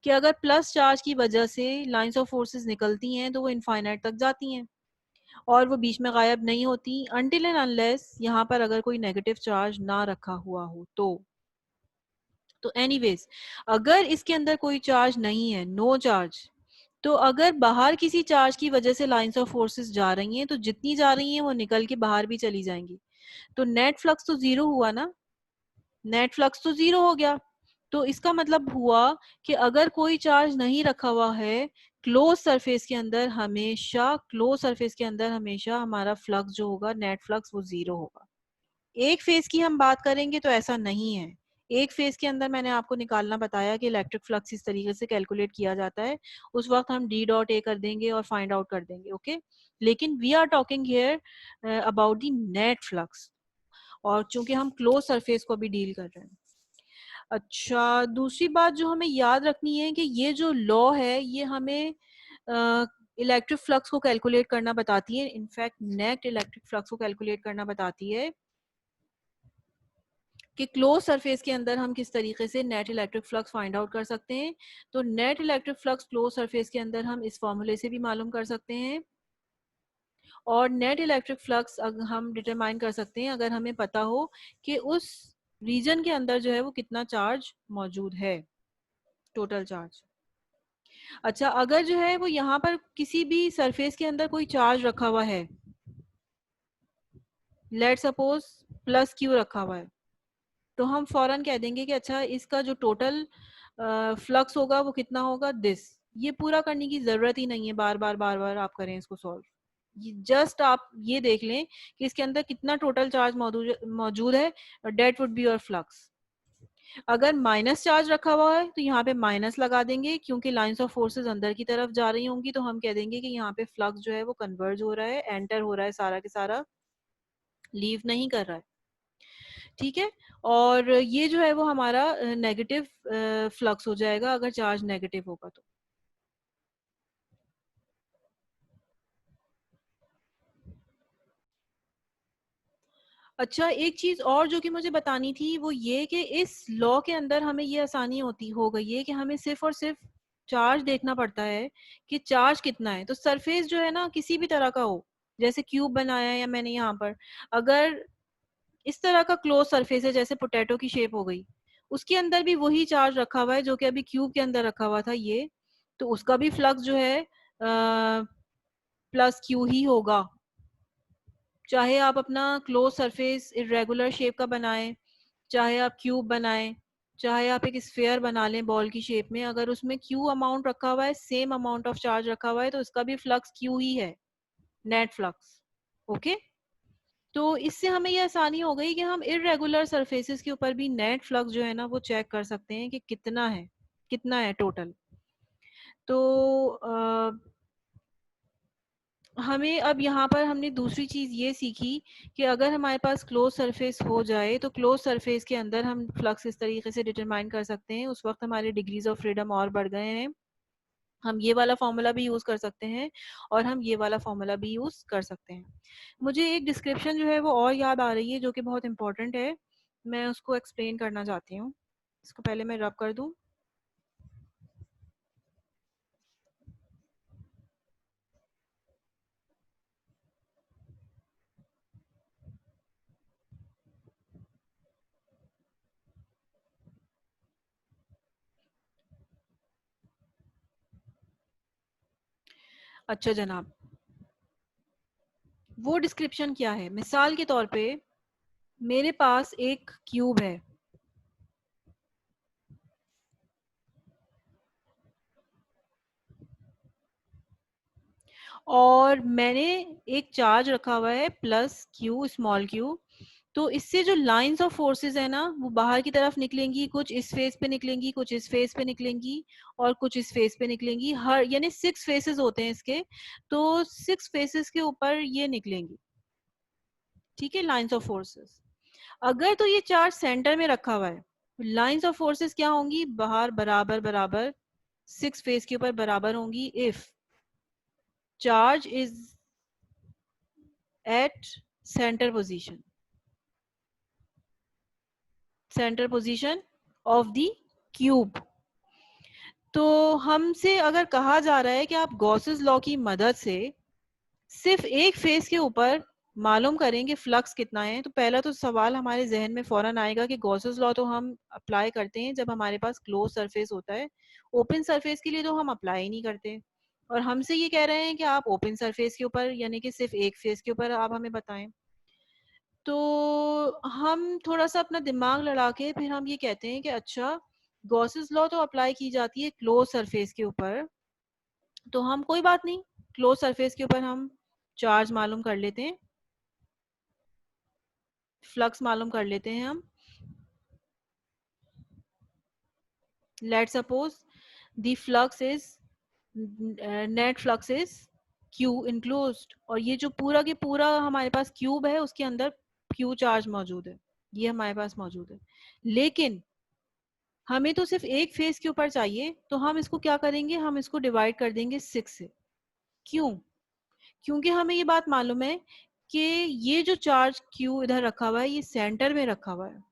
कि अगर प्लस चार्ज की वजह से लाइंस ऑफ फोर्सेस निकलती हैं तो वो इनफाइनाइट तक जाती हैं और वो बीच में गायब नहीं होती अनटिल एंड अनलेस यहाँ पर अगर कोई नेगेटिव चार्ज ना रखा हुआ हो तो एनीवेज, अगर इसके अंदर कोई चार्ज नहीं है, नो चार्ज, तो अगर बाहर किसी चार्ज की वजह से लाइंस ऑफ फोर्सेस जा रही हैं तो जितनी जा रही हैं वो निकल के बाहर भी चली जाएंगी। तो नेट फ्लक्स तो जीरो हुआ ना, नेट फ्लक्स तो जीरो हो गया। तो इसका मतलब हुआ कि अगर कोई चार्ज नहीं रखा हुआ है क्लोज सरफेस के अंदर, हमेशा क्लोज सरफेस के अंदर हमेशा हमारा फ्लक्स जो होगा नेट फ्लक्स वो जीरो होगा। एक फेज की हम बात करेंगे तो ऐसा नहीं है। एक फेज के अंदर मैंने आपको निकालना बताया कि इलेक्ट्रिक फ्लक्स इस तरीके से कैलकुलेट किया जाता है, उस वक्त हम डी डॉट ए कर देंगे और फाइंड आउट कर देंगे। ओके, लेकिन we are talking here about the net flux, और चूंकि हम क्लोज सरफेस को भी डील कर रहे हैं। अच्छा, दूसरी बात जो हमें याद रखनी है कि ये जो लॉ है ये हमें इलेक्ट्रिक फ्लक्स को कैलकुलेट करना बताती है, इनफैक्ट नेट इलेक्ट्रिक फ्लक्स को कैलकुलेट करना बताती है कि क्लोज सरफेस के अंदर हम किस तरीके से net electric flux find out कर सकते हैं। तो net electric flux close surface के अंदर हम इस फॉर्मूले से भी मालूम कर सकते हैं, और नेट इलेक्ट्रिक फ्लक्स हम डिटरमाइन कर सकते हैं अगर हमें पता हो कि उस रीजन के अंदर जो है वो कितना चार्ज मौजूद है, टोटल चार्ज। अच्छा, अगर जो है वो यहाँ पर किसी भी सरफेस के अंदर कोई चार्ज रखा हुआ है, लेट सपोज प्लस क्यू रखा हुआ है, तो हम फौरन कह देंगे कि अच्छा इसका जो टोटल फ्लक्स होगा वो कितना होगा, दिस। ये पूरा करने की जरूरत ही नहीं है, बार बार बार बार आप करें इसको सॉल्व। जस्ट आप ये देख लें कि इसके अंदर कितना टोटल चार्ज मौजूद मौजूद है, that would be your flux. अगर माइनस चार्ज रखा हुआ है तो यहाँ पे माइनस लगा देंगे, क्योंकि लाइंस ऑफ फोर्सेस अंदर की तरफ जा रही होंगी, तो हम कह देंगे कि यहाँ पे फ्लक्स जो है वो कन्वर्ज हो रहा है, एंटर हो रहा है, सारा के सारा लीव नहीं कर रहा है। ठीक है, और ये जो है वो हमारा नेगेटिव फ्लक्स हो जाएगा अगर चार्ज नेगेटिव होगा तो। अच्छा, एक चीज और जो कि मुझे बतानी थी वो ये कि इस लॉ के अंदर हमें ये आसानी होती हो गई है कि हमें सिर्फ और सिर्फ चार्ज देखना पड़ता है कि चार्ज कितना है। तो सरफेस जो है ना किसी भी तरह का हो, जैसे क्यूब बनाया है या मैंने यहाँ पर, अगर इस तरह का क्लोज सरफेस है जैसे पोटैटो की शेप हो गई, उसके अंदर भी वही चार्ज रखा हुआ है जो कि अभी क्यूब के अंदर रखा हुआ था ये, तो उसका भी फ्लक्स जो है प्लस क्यू ही होगा। चाहे आप अपना क्लोज सरफेस इरेगुलर शेप का बनाएं, चाहे आप क्यूब बनाएं, चाहे आप एक स्फेयर बना लें बॉल की शेप में, अगर उसमें क्यू अमाउंट रखा हुआ है, सेम अमाउंट ऑफ चार्ज रखा हुआ है, तो इसका भी फ्लक्स क्यू ही है, नेट फ्लक्स। ओके, तो इससे हमें ये आसानी हो गई कि हम इरेगुलर सरफेसेस के ऊपर भी नेट फ्लक्स जो है ना वो चेक कर सकते हैं कि कितना है टोटल। तो हमें अब यहाँ पर हमने दूसरी चीज ये सीखी कि अगर हमारे पास क्लोज सरफेस हो जाए तो क्लोज सरफेस के अंदर हम फ्लक्स इस तरीके से डिटरमाइन कर सकते हैं, उस वक्त हमारे डिग्रीज ऑफ फ्रीडम और बढ़ गए हैं। हम ये वाला फॉर्मूला भी यूज कर सकते हैं और हम ये वाला फॉर्मूला भी यूज कर सकते हैं। मुझे एक डिस्क्रिप्शन जो है वो और याद आ रही है जो कि बहुत इंपॉर्टेंट है, मैं उसको एक्सप्लेन करना चाहती हूँ। इसको पहले मैं रब कर दूं। अच्छा जनाब, वो डिस्क्रिप्शन क्या है? मिसाल के तौर पे मेरे पास एक क्यूब है और मैंने एक चार्ज रखा हुआ है प्लस क्यू, स्मॉल क्यू। तो इससे जो लाइंस ऑफ फोर्सेस है ना वो बाहर की तरफ निकलेंगी, कुछ इस फेस पे निकलेंगी, कुछ इस फेस पे निकलेंगी और कुछ इस फेस पे निकलेंगी। हर यानी 6 फेसेस होते हैं इसके, तो 6 फेसेस के ऊपर ये निकलेंगी। ठीक है, लाइंस ऑफ फोर्सेस। अगर तो ये चार्ज सेंटर में रखा हुआ है, लाइंस ऑफ फोर्सेस क्या होंगी? बाहर बराबर बराबर 6 फेस के ऊपर बराबर होंगी if charge is at centre position, centre position of the cube. तो हमसे अगर कहा जा रहा है कि आप गॉसेस लॉ की मदद से सिर्फ एक फेस के ऊपर मालूम करेंगे फ्लक्स कितना है, तो पहला तो सवाल हमारे जहन में फौरन आएगा कि गॉसेस लॉ तो हम अप्लाई करते हैं जब हमारे पास क्लोज सरफेस होता है, ओपन सरफेस के लिए तो हम अप्लाई ही नहीं करते। और हमसे ये कह रहे हैं कि आप ओपन सरफेस के ऊपर यानी कि सिर्फ एक फेस के ऊपर आप हमें बताएं। तो हम थोड़ा सा अपना दिमाग लड़ा के फिर हम ये कहते हैं कि अच्छा, गॉसेस लॉ तो अप्लाई की जाती है क्लोज सरफेस के ऊपर, तो हम कोई बात नहीं, क्लोज सरफेस के ऊपर हम चार्ज मालूम कर लेते हैं, फ्लक्स मालूम कर लेते हैं हम। Let suppose the flux is net flux is Q enclosed, और ये जो पूरा के पूरा हमारे पास क्यूब है उसके अंदर क्यू चार्ज मौजूद है, ये हमारे पास मौजूद है। लेकिन हमें तो सिर्फ एक फेस के ऊपर चाहिए, तो हम इसको क्या करेंगे? हम इसको डिवाइड कर देंगे 6 से। क्यों? क्योंकि हमें ये बात मालूम है कि ये जो चार्ज क्यू इधर रखा हुआ है ये सेंटर में रखा हुआ है।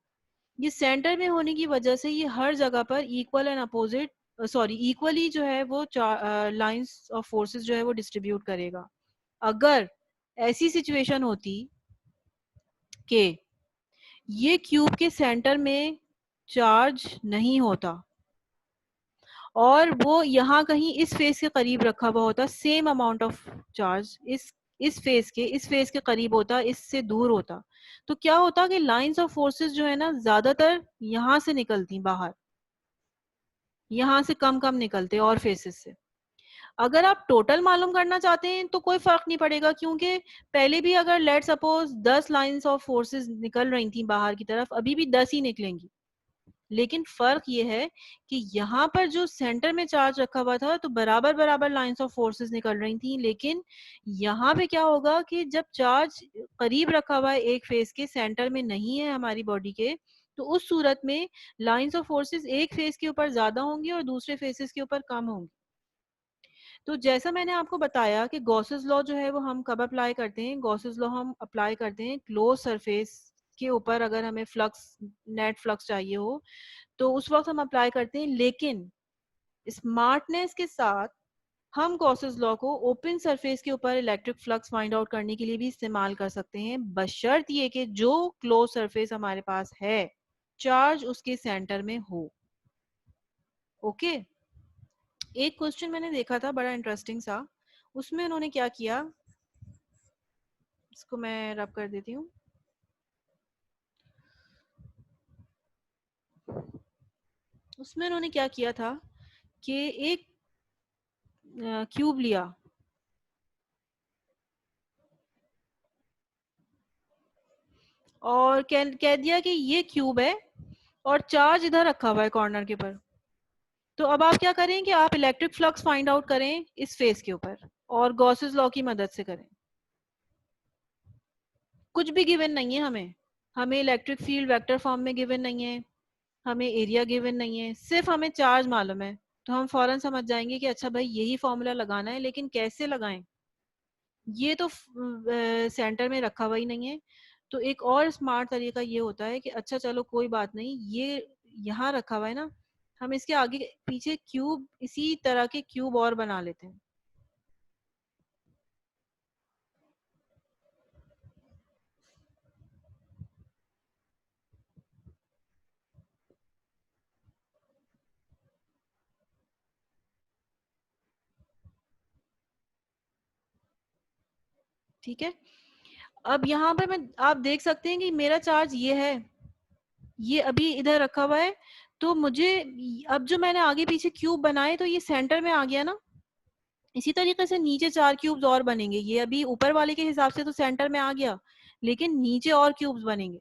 ये सेंटर में होने की वजह से ये हर जगह पर equal and opposite, sorry equally जो है वो लाइंस ऑफ फोर्सेस जो है वो डिस्ट्रीब्यूट करेगा। अगर ऐसी सिचुएशन होती कि ये क्यूब के सेंटर में चार्ज नहीं होता और वो यहाँ कहीं इस फेस के करीब रखा हुआ होता, सेम अमाउंट ऑफ चार्ज इस फेस के करीब होता, इससे दूर होता, तो क्या होता कि लाइंस ऑफ फोर्सेस जो है ना ज्यादातर यहाँ से निकलती बाहर, यहाँ से कम कम निकलते और फेसेस से। अगर आप टोटल मालूम करना चाहते हैं तो कोई फर्क नहीं पड़ेगा, क्योंकि पहले भी अगर let suppose 10 lines of forces निकल रही थी बाहर की तरफ, अभी भी 10 ही निकलेंगी। लेकिन फर्क ये है कि यहाँ पर जो सेंटर में चार्ज रखा हुआ था तो बराबर बराबर लाइंस ऑफ फोर्सेस निकल रही थी, लेकिन यहाँ पे क्या होगा कि जब चार्ज करीब रखा हुआ है एक फेस के, सेंटर में नहीं है हमारी बॉडी के, तो उस सूरत में लाइंस ऑफ फोर्सेस एक फेस के ऊपर ज्यादा होंगी और दूसरे फेसेस के ऊपर कम होंगी। तो जैसा मैंने आपको बताया कि गॉसेस लॉ जो है वो हम कब अप्लाई करते हैं? गॉसेस लॉ हम अप्लाई करते हैं क्लोज सरफेस के ऊपर, अगर हमें फ्लक्स, नेट फ्लक्स चाहिए हो तो उस वक्त हम अप्लाई करते हैं। लेकिन स्मार्टनेस के साथ हम गॉसेस लॉ को ओपन सरफेस के ऊपर इलेक्ट्रिक फ्लक्स फाइंड आउट करने के लिए भी इस्तेमाल कर सकते हैं, बशर्त ये कि जो क्लोज सरफेस हमारे पास है चार्ज उसके सेंटर में हो। ओके, एक क्वेश्चन मैंने देखा था बड़ा इंटरेस्टिंग सा, उसमें उन्होंने क्या किया, इसको मैं रब कर देती हूँ। उसमें उन्होंने क्या किया था कि एक क्यूब लिया, और कह दिया कि ये क्यूब है और चार्ज इधर रखा हुआ है कॉर्नर के पर। तो अब आप क्या करें कि आप इलेक्ट्रिक फ्लक्स फाइंड आउट करें इस फेस के ऊपर, और गॉसेस लॉ की मदद से करें। कुछ भी गिवन नहीं है हमें, हमें इलेक्ट्रिक फील्ड वेक्टर फॉर्म में गिवन नहीं है, हमें एरिया गिवन नहीं है, सिर्फ हमें चार्ज मालूम है। तो हम फौरन समझ जाएंगे कि अच्छा भाई यही फॉर्मूला लगाना है, लेकिन कैसे लगाएं, ये तो सेंटर में रखा हुआ ही नहीं है। तो एक और स्मार्ट तरीका ये होता है कि अच्छा चलो कोई बात नहीं, ये यहाँ रखा हुआ है ना, हम इसके आगे पीछे क्यूब, इसी तरह के क्यूब और बना लेते हैं। ठीक है, अब यहाँ पर मैं, आप देख सकते हैं कि मेरा चार्ज ये है, ये अभी इधर रखा हुआ है। तो मुझे, अब जो मैंने आगे पीछे क्यूब बनाए तो ये सेंटर में आ गया ना। इसी तरीके से नीचे 4 क्यूब्स और बनेंगे, ये अभी ऊपर वाले के हिसाब से तो सेंटर में आ गया, लेकिन नीचे और क्यूब्स बनेंगे।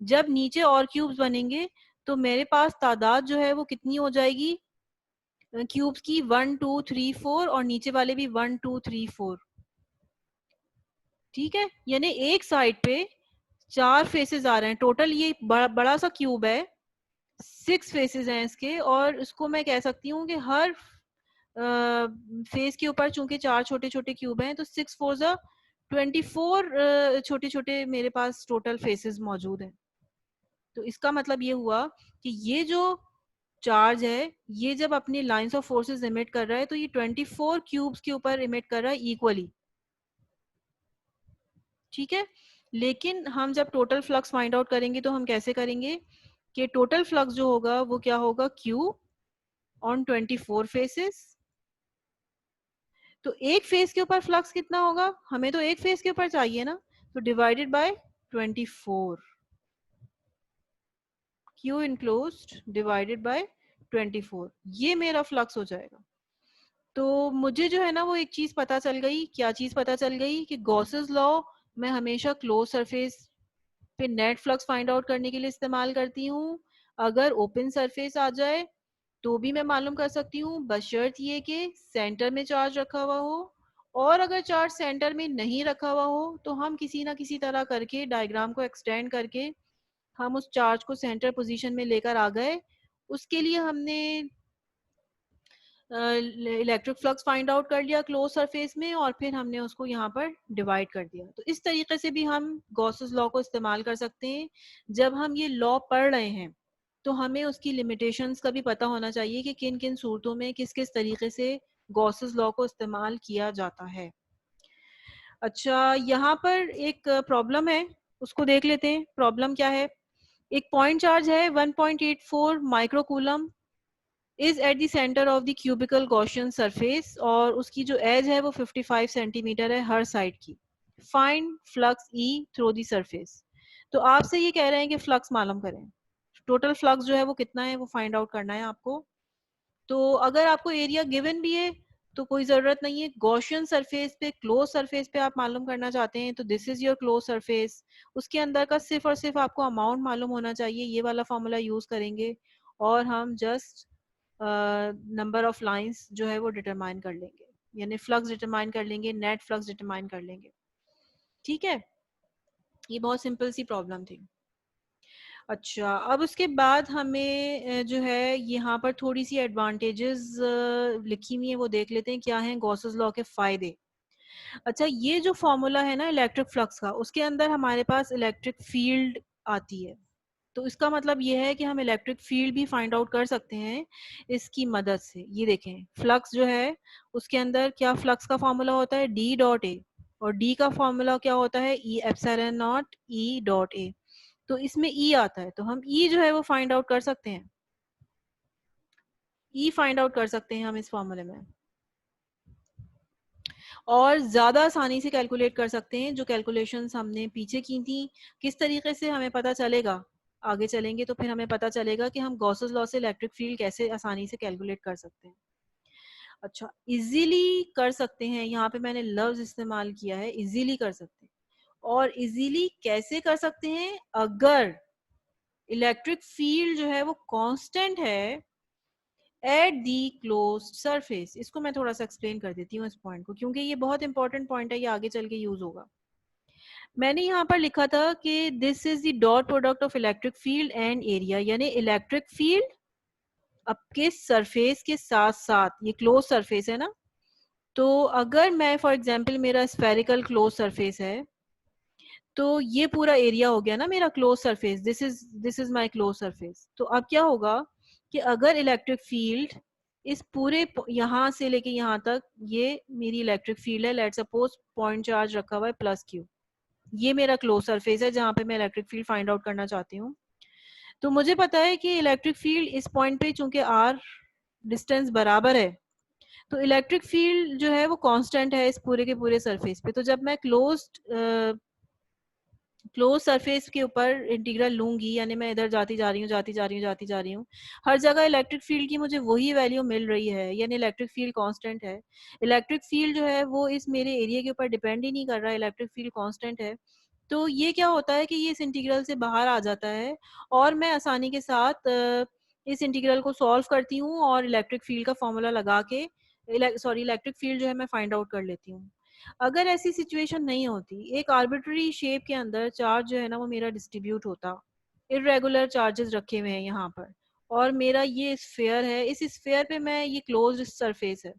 जब नीचे और क्यूब्स बनेंगे तो मेरे पास तादाद जो है वो कितनी हो जाएगी क्यूब्स की, 1 2 3 4, और नीचे वाले भी 1 2 3 4। ठीक है, यानी एक साइड पे 4 फेसेस आ रहे हैं टोटल, ये बड़ा सा क्यूब है, 6 फेसेस हैं इसके, और इसको मैं कह सकती हूँ कि हर फेस के ऊपर चूंकि 4 छोटे छोटे क्यूब हैं, तो 6 4 24 छोटे छोटे मेरे पास टोटल फेसेस मौजूद हैं। तो इसका मतलब ये हुआ कि ये जो चार्ज है, ये जब अपनी लाइंस ऑफ फोर्सेस इमिट कर रहा है तो ये 24 क्यूब्स के ऊपर इमिट कर रहा है इक्वली। ठीक है, लेकिन हम जब टोटल फ्लक्स फाइंड आउट करेंगे तो हम कैसे करेंगे कि टोटल फ्लक्स जो होगा वो क्या होगा, Q ऑन 24 फेसेस। तो एक फेस के ऊपर फ्लक्स कितना होगा, हमें तो एक फेस के ऊपर चाहिए ना, तो divided by 24, Q enclosed divided by 24, ये मेरा फ्लक्स हो जाएगा। तो मुझे जो है ना वो एक चीज पता चल गई, क्या चीज पता चल गई कि गॉसेस लॉ मैं हमेशा क्लोज सरफेस पे नेट फ्लक्स फाइंड आउट करने के लिए इस्तेमाल करती हूँ। अगर ओपन सरफेस आ जाए तो भी मैं मालूम कर सकती हूँ, बशर्त ये कि सेंटर में चार्ज रखा हुआ हो। और अगर चार्ज सेंटर में नहीं रखा हुआ हो तो हम किसी ना किसी तरह करके डायग्राम को एक्सटेंड करके हम उस चार्ज को सेंटर पोजीशन में लेकर आ गए। उसके लिए हमने इलेक्ट्रिक फ्लक्स फाइंड आउट कर लिया क्लोज सरफेस में, और फिर हमने उसको यहाँ पर डिवाइड कर दिया। तो इस तरीके से भी हम गॉसेस लॉ को इस्तेमाल कर सकते हैं। जब हम ये लॉ पढ़ रहे हैं तो हमें उसकी लिमिटेशंस का भी पता होना चाहिए कि किन किन सूरतों में किस किस तरीके से गॉसेस लॉ को इस्तेमाल किया जाता है। अच्छा, यहाँ पर एक प्रॉब्लम है, उसको देख लेते हैं। प्रॉब्लम क्या है, एक पॉइंट चार्ज है 1.84 microcoulomb is at the center of the cubical Gaussian surface, और उसकी जो एज है वो 55 सेंटीमीटर है हर साइड की। Find flux E through the surface. तो आपसे ये कह रहे हैं कि फ्लक्स मालूम करें, टोटल फ्लक्स जो है वो कितना है वो फाइंड आउट करना है आपको। तो अगर आपको एरिया गिवन भी है तो कोई ज़रूरत नहीं है, गॉसियन सरफेस पे, क्लोज सरफेस पे आप मालूम करना चाहते हैं तो this is your close surface. उसके अंदर का सिर्फ और सिर्फ आपको अमाउंट मालूम होना चाहिए, ये वाला फॉर्मूला यूज़ करेंगे और हम जस्ट नंबर ऑफ लाइंस जो है वो डिटरमाइन कर लेंगे, यानी फ्लक्स डिटरमाइन कर लेंगे, नेट फ्लक्स डिटरमाइन कर लेंगे। ठीक है, ये बहुत सिंपल सी प्रॉब्लम थी। अच्छा, अब उसके बाद हमें जो है यहाँ पर थोड़ी सी एडवांटेजेस लिखी हुई है, वो देख लेते हैं क्या हैं गॉसेस लॉ के फायदे। अच्छा, ये जो फॉर्मूला है ना इलेक्ट्रिक फ्लक्स का, उसके अंदर हमारे पास इलेक्ट्रिक फील्ड आती है। तो इसका मतलब ये है कि हम इलेक्ट्रिक फील्ड भी फाइंड आउट कर सकते हैं इसकी मदद से। ये देखें, फ्लक्स जो है उसके अंदर क्या, फ्लक्स का फॉर्मूला होता है डी डॉट ए, और डी का फॉर्मूला क्या होता है, E epsilon not E dot A. तो इसमें ई आता है तो हम ई जो है वो फाइंड आउट कर सकते हैं, ई फाइंड आउट कर सकते हैं हम इस फॉर्मूले में, और ज़्यादा आसानी से कैलकुलेट कर सकते हैं जो कैलकुलेशंस हमने पीछे की थी। किस तरीके से हमें पता चलेगा, आगे चलेंगे तो फिर हमें पता चलेगा कि हम गॉसेस लॉ से इलेक्ट्रिक फील्ड कैसे आसानी से कैलकुलेट कर सकते हैं। अच्छा, इजीली कर सकते हैं, यहाँ पे मैंने लफ्ज इस्तेमाल किया है, इजीली कर सकते हैं। और इजीली कैसे कर सकते हैं? अगर इलेक्ट्रिक फील्ड जो है वो कांस्टेंट है एट दी क्लोज्ड सरफेस। इसको मैं थोड़ा सा एक्सप्लेन कर देती हूँ इस पॉइंट को, क्योंकि ये बहुत इंपॉर्टेंट पॉइंट है, ये आगे चल के यूज होगा। मैंने यहाँ पर लिखा था कि this is the dot product of electric field and area, यानी इलेक्ट्रिक फील्ड आपके सरफेस के साथ साथ, ये क्लोज सरफेस है ना, तो अगर मैं फॉर एग्जांपल मेरा स्फेरिकल क्लोज सरफेस है, तो ये पूरा एरिया हो गया ना मेरा close surface, this is my close surface. तो अब क्या होगा कि अगर इलेक्ट्रिक फील्ड इस पूरे यहाँ से लेके यहाँ तक, ये मेरी इलेक्ट्रिक फील्ड है, लेट्स सपोज पॉइंट चार्ज रखा हुआ है +Q, ये मेरा क्लोज सरफेस है जहाँ पे मैं इलेक्ट्रिक फील्ड फाइंड आउट करना चाहती हूँ। तो मुझे पता है कि इलेक्ट्रिक फील्ड इस पॉइंट पे चूंकि r डिस्टेंस बराबर है, तो इलेक्ट्रिक फील्ड जो है वो कांस्टेंट है इस पूरे के पूरे सरफेस पे। तो जब मैं क्लोज सरफेस के ऊपर इंटीग्रल लूंगी, यानी मैं इधर जाती जा रही हूँ, जाती जा रही हूँ, जाती जा रही हूँ, हर जगह इलेक्ट्रिक फील्ड की मुझे वही वैल्यू मिल रही है, यानी इलेक्ट्रिक फील्ड कांस्टेंट है। इलेक्ट्रिक फील्ड जो है वो इस मेरे एरिया के ऊपर डिपेंड ही नहीं कर रहा है, इलेक्ट्रिक फील्ड कांस्टेंट है। तो ये क्या होता है कि ये इस इंटीग्रल से बाहर आ जाता है, और मैं आसानी के साथ इस इंटीग्रल को सॉल्व करती हूँ और इलेक्ट्रिक फील्ड का फॉर्मूला लगा के इलेक्ट्रिक फील्ड जो है मैं फाइंड आउट कर लेती हूँ। अगर ऐसी सिचुएशन नहीं होती, एक आर्बिट्ररी शेप के अंदर चार्ज जो है ना वो मेरा डिस्ट्रीब्यूट होता, इरेगुलर चार्जेस रखे हुए हैं यहाँ पर, और मेरा ये स्फेयर है, इस स्फेयर पे मैं, ये क्लोज्ड सरफेस है,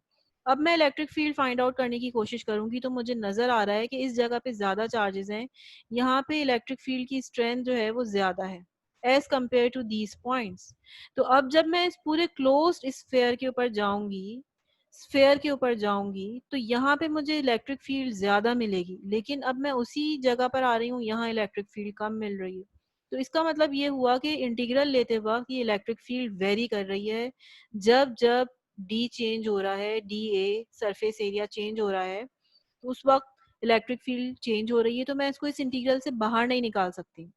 अब मैं इलेक्ट्रिक फील्ड फाइंड आउट करने की कोशिश करूंगी तो मुझे नजर आ रहा है कि इस जगह पे ज्यादा चार्जेस हैं, यहाँ पे इलेक्ट्रिक फील्ड की स्ट्रेंथ जो है वो ज्यादा है as compare to these points. तो अब जब मैं इस पूरे क्लोज्ड स्फेयर के ऊपर जाऊंगी, स्फेयर के ऊपर जाऊंगी, तो यहाँ पे मुझे इलेक्ट्रिक फील्ड ज्यादा मिलेगी, लेकिन अब मैं उसी जगह पर आ रही हूँ, यहाँ इलेक्ट्रिक फील्ड कम मिल रही है। तो इसका मतलब ये हुआ कि इंटीग्रल लेते वक्त ये इलेक्ट्रिक फील्ड वेरी कर रही है। जब जब डी चेंज हो रहा है, D a surface area change हो रहा है, तो उस वक्त इलेक्ट्रिक फील्ड चेंज हो रही है, तो मैं इसको इस इंटीग्रल से बाहर नहीं निकाल सकती,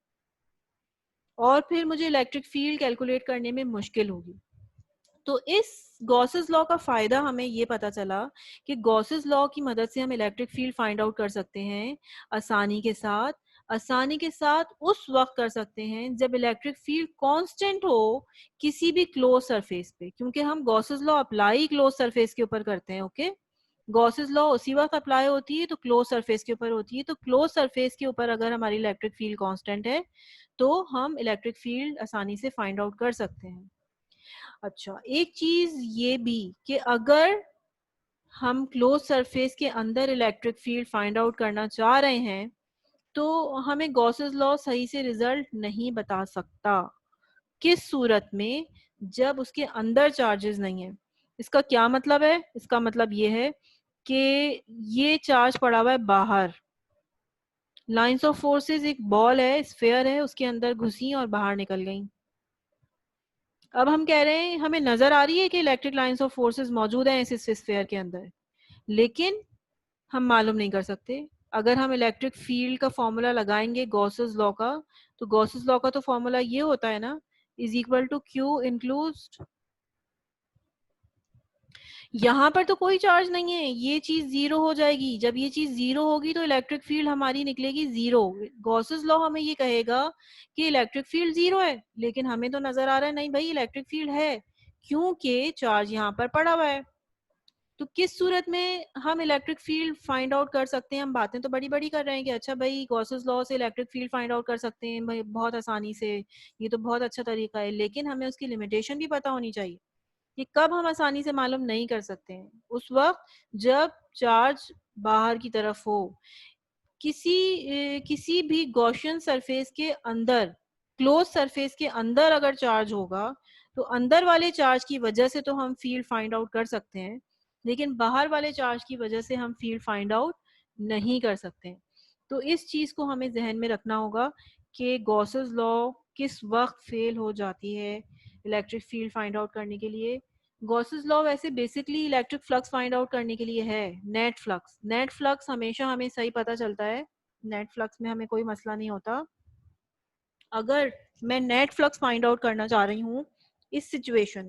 और फिर मुझे इलेक्ट्रिक फील्ड कैलकुलेट करने में मुश्किल होगी। तो इस गॉसेस लॉ का फायदा हमें ये पता चला कि गॉसेस लॉ की मदद से हम इलेक्ट्रिक फील्ड फाइंड आउट कर सकते हैं आसानी के साथ। आसानी के साथ उस वक्त कर सकते हैं जब इलेक्ट्रिक फील्ड कांस्टेंट हो किसी भी क्लोज सरफेस पे, क्योंकि हम Gauss's law apply close surface के ऊपर करते हैं। ओके, गॉसेस लॉ उसी वक्त अप्लाई होती है तो क्लोज सरफेस के ऊपर होती है, तो क्लोज सरफेस के ऊपर अगर हमारी इलेक्ट्रिक फील्ड कांस्टेंट है तो हम इलेक्ट्रिक फील्ड आसानी से फाइंड आउट कर सकते हैं। अच्छा, एक चीज ये भी कि अगर हम क्लोज सरफेस के अंदर इलेक्ट्रिक फील्ड फाइंड आउट करना चाह रहे हैं तो हमें गॉसेस लॉ सही से रिजल्ट नहीं बता सकता। किस सूरत में? जब उसके अंदर चार्जेस नहीं है। इसका क्या मतलब है? इसका मतलब ये है कि ये चार्ज पड़ा हुआ है बाहर, लाइंस ऑफ फोर्सेस, एक बॉल है, स्फेयर है, उसके अंदर घुसी और बाहर निकल गई। अब हम कह रहे हैं हमें नजर आ रही है कि इलेक्ट्रिक लाइंस ऑफ फोर्सेस मौजूद हैं इस स्फीयर के अंदर, लेकिन हम मालूम नहीं कर सकते। अगर हम इलेक्ट्रिक फील्ड का फॉर्मूला लगाएंगे गॉसेस लॉ का, तो गॉसेस लॉ का तो फॉर्मूला ये होता है ना, is equal to Q include, यहाँ पर तो कोई चार्ज नहीं है, ये चीज जीरो हो जाएगी। जब ये चीज जीरो होगी तो इलेक्ट्रिक फील्ड हमारी निकलेगी जीरो। गॉसेस लॉ हमें ये कहेगा कि इलेक्ट्रिक फील्ड जीरो है, लेकिन हमें तो नजर आ रहा है नहीं भाई इलेक्ट्रिक फील्ड है, क्योंकि चार्ज यहाँ पर पड़ा हुआ है। तो किस सूरत में हम इलेक्ट्रिक फील्ड फाइंड आउट कर सकते हैं? हम बातें तो बड़ी बड़ी कर रहे हैं कि अच्छा भाई गॉसेस लॉ से इलेक्ट्रिक फील्ड फाइंड आउट कर सकते हैं भाई बहुत आसानी से, ये तो बहुत अच्छा तरीका है, लेकिन हमें उसकी लिमिटेशन भी पता होनी चाहिए कि कब हम आसानी से मालूम नहीं कर सकते हैं। उस वक्त जब चार्ज बाहर की तरफ हो, किसी भी गॉसियन सरफेस के अंदर, क्लोज सरफेस के अंदर अगर चार्ज होगा तो अंदर वाले चार्ज की वजह से तो हम फील्ड फाइंड आउट कर सकते हैं, लेकिन बाहर वाले चार्ज की वजह से हम फील्ड फाइंड आउट नहीं कर सकते। तो इस चीज को हमें जहन में रखना होगा कि गॉसेस लॉ किस वक्त फेल हो जाती है इलेक्ट्रिक फील्ड फाइंड आउट करने के लिए। गॉसेस लॉ वैसे basically electric flux find out करने के लिए है, नेट फ्लक्स। नेट फ्लक्स हमेशा हमें सही पता चलता है, नेट फ्लक्स में हमें कोई मसला नहीं होता। अगर मैं नेट फ्लक्स फाइंड आउट करना चाह रही हूँ इस सिचुएशन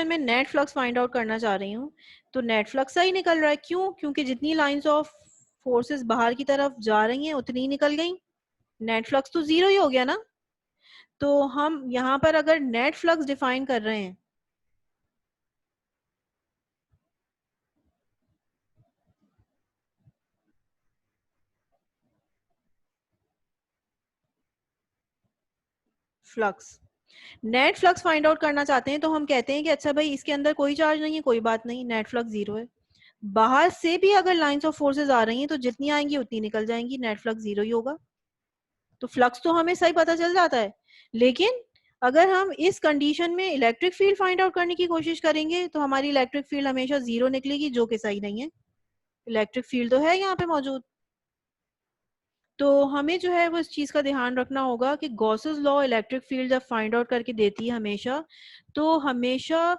में, नेट फ्लक्स फाइंड आउट करना चाह रही हूँ, तो नेट फ्लक्स सही निकल रहा है। क्यों? क्योंकि जितनी लाइंस ऑफ फोर्सेस बाहर की तरफ जा रही हैं उतनी ही निकल गई, नेट फ्लक्स तो जीरो ही हो गया ना। तो हम यहाँ पर अगर नेट फ्लक्स डिफाइन कर रहे हैं, flux, net flux find out करना चाहते हैं, तो हम कहते हैं कि अच्छा भाई इसके अंदर कोई चार्ज नहीं है, कोई बात नहीं, नेट फ्लक्स जीरो है। बाहर से भी अगर लाइंस ऑफ फोर्सेस आ रही हैं तो जितनी आएंगी उतनी निकल जाएंगी, नेट फ्लक्स जीरो ही होगा। तो फ्लक्स तो हमें सही पता चल जाता है। लेकिन अगर हम इस कंडीशन में इलेक्ट्रिक फील्ड फाइंड आउट करने की कोशिश करेंगे तो हमारी इलेक्ट्रिक फील्ड हमेशा जीरो निकलेगी, जो कि सही नहीं है। इलेक्ट्रिक फील्ड तो है यहाँ पे मौजूद। तो हमें जो है वो इस चीज का ध्यान रखना होगा कि गॉसेस लॉ इलेक्ट्रिक फील्ड जब फाइंड आउट करके देती है हमेशा, तो हमेशा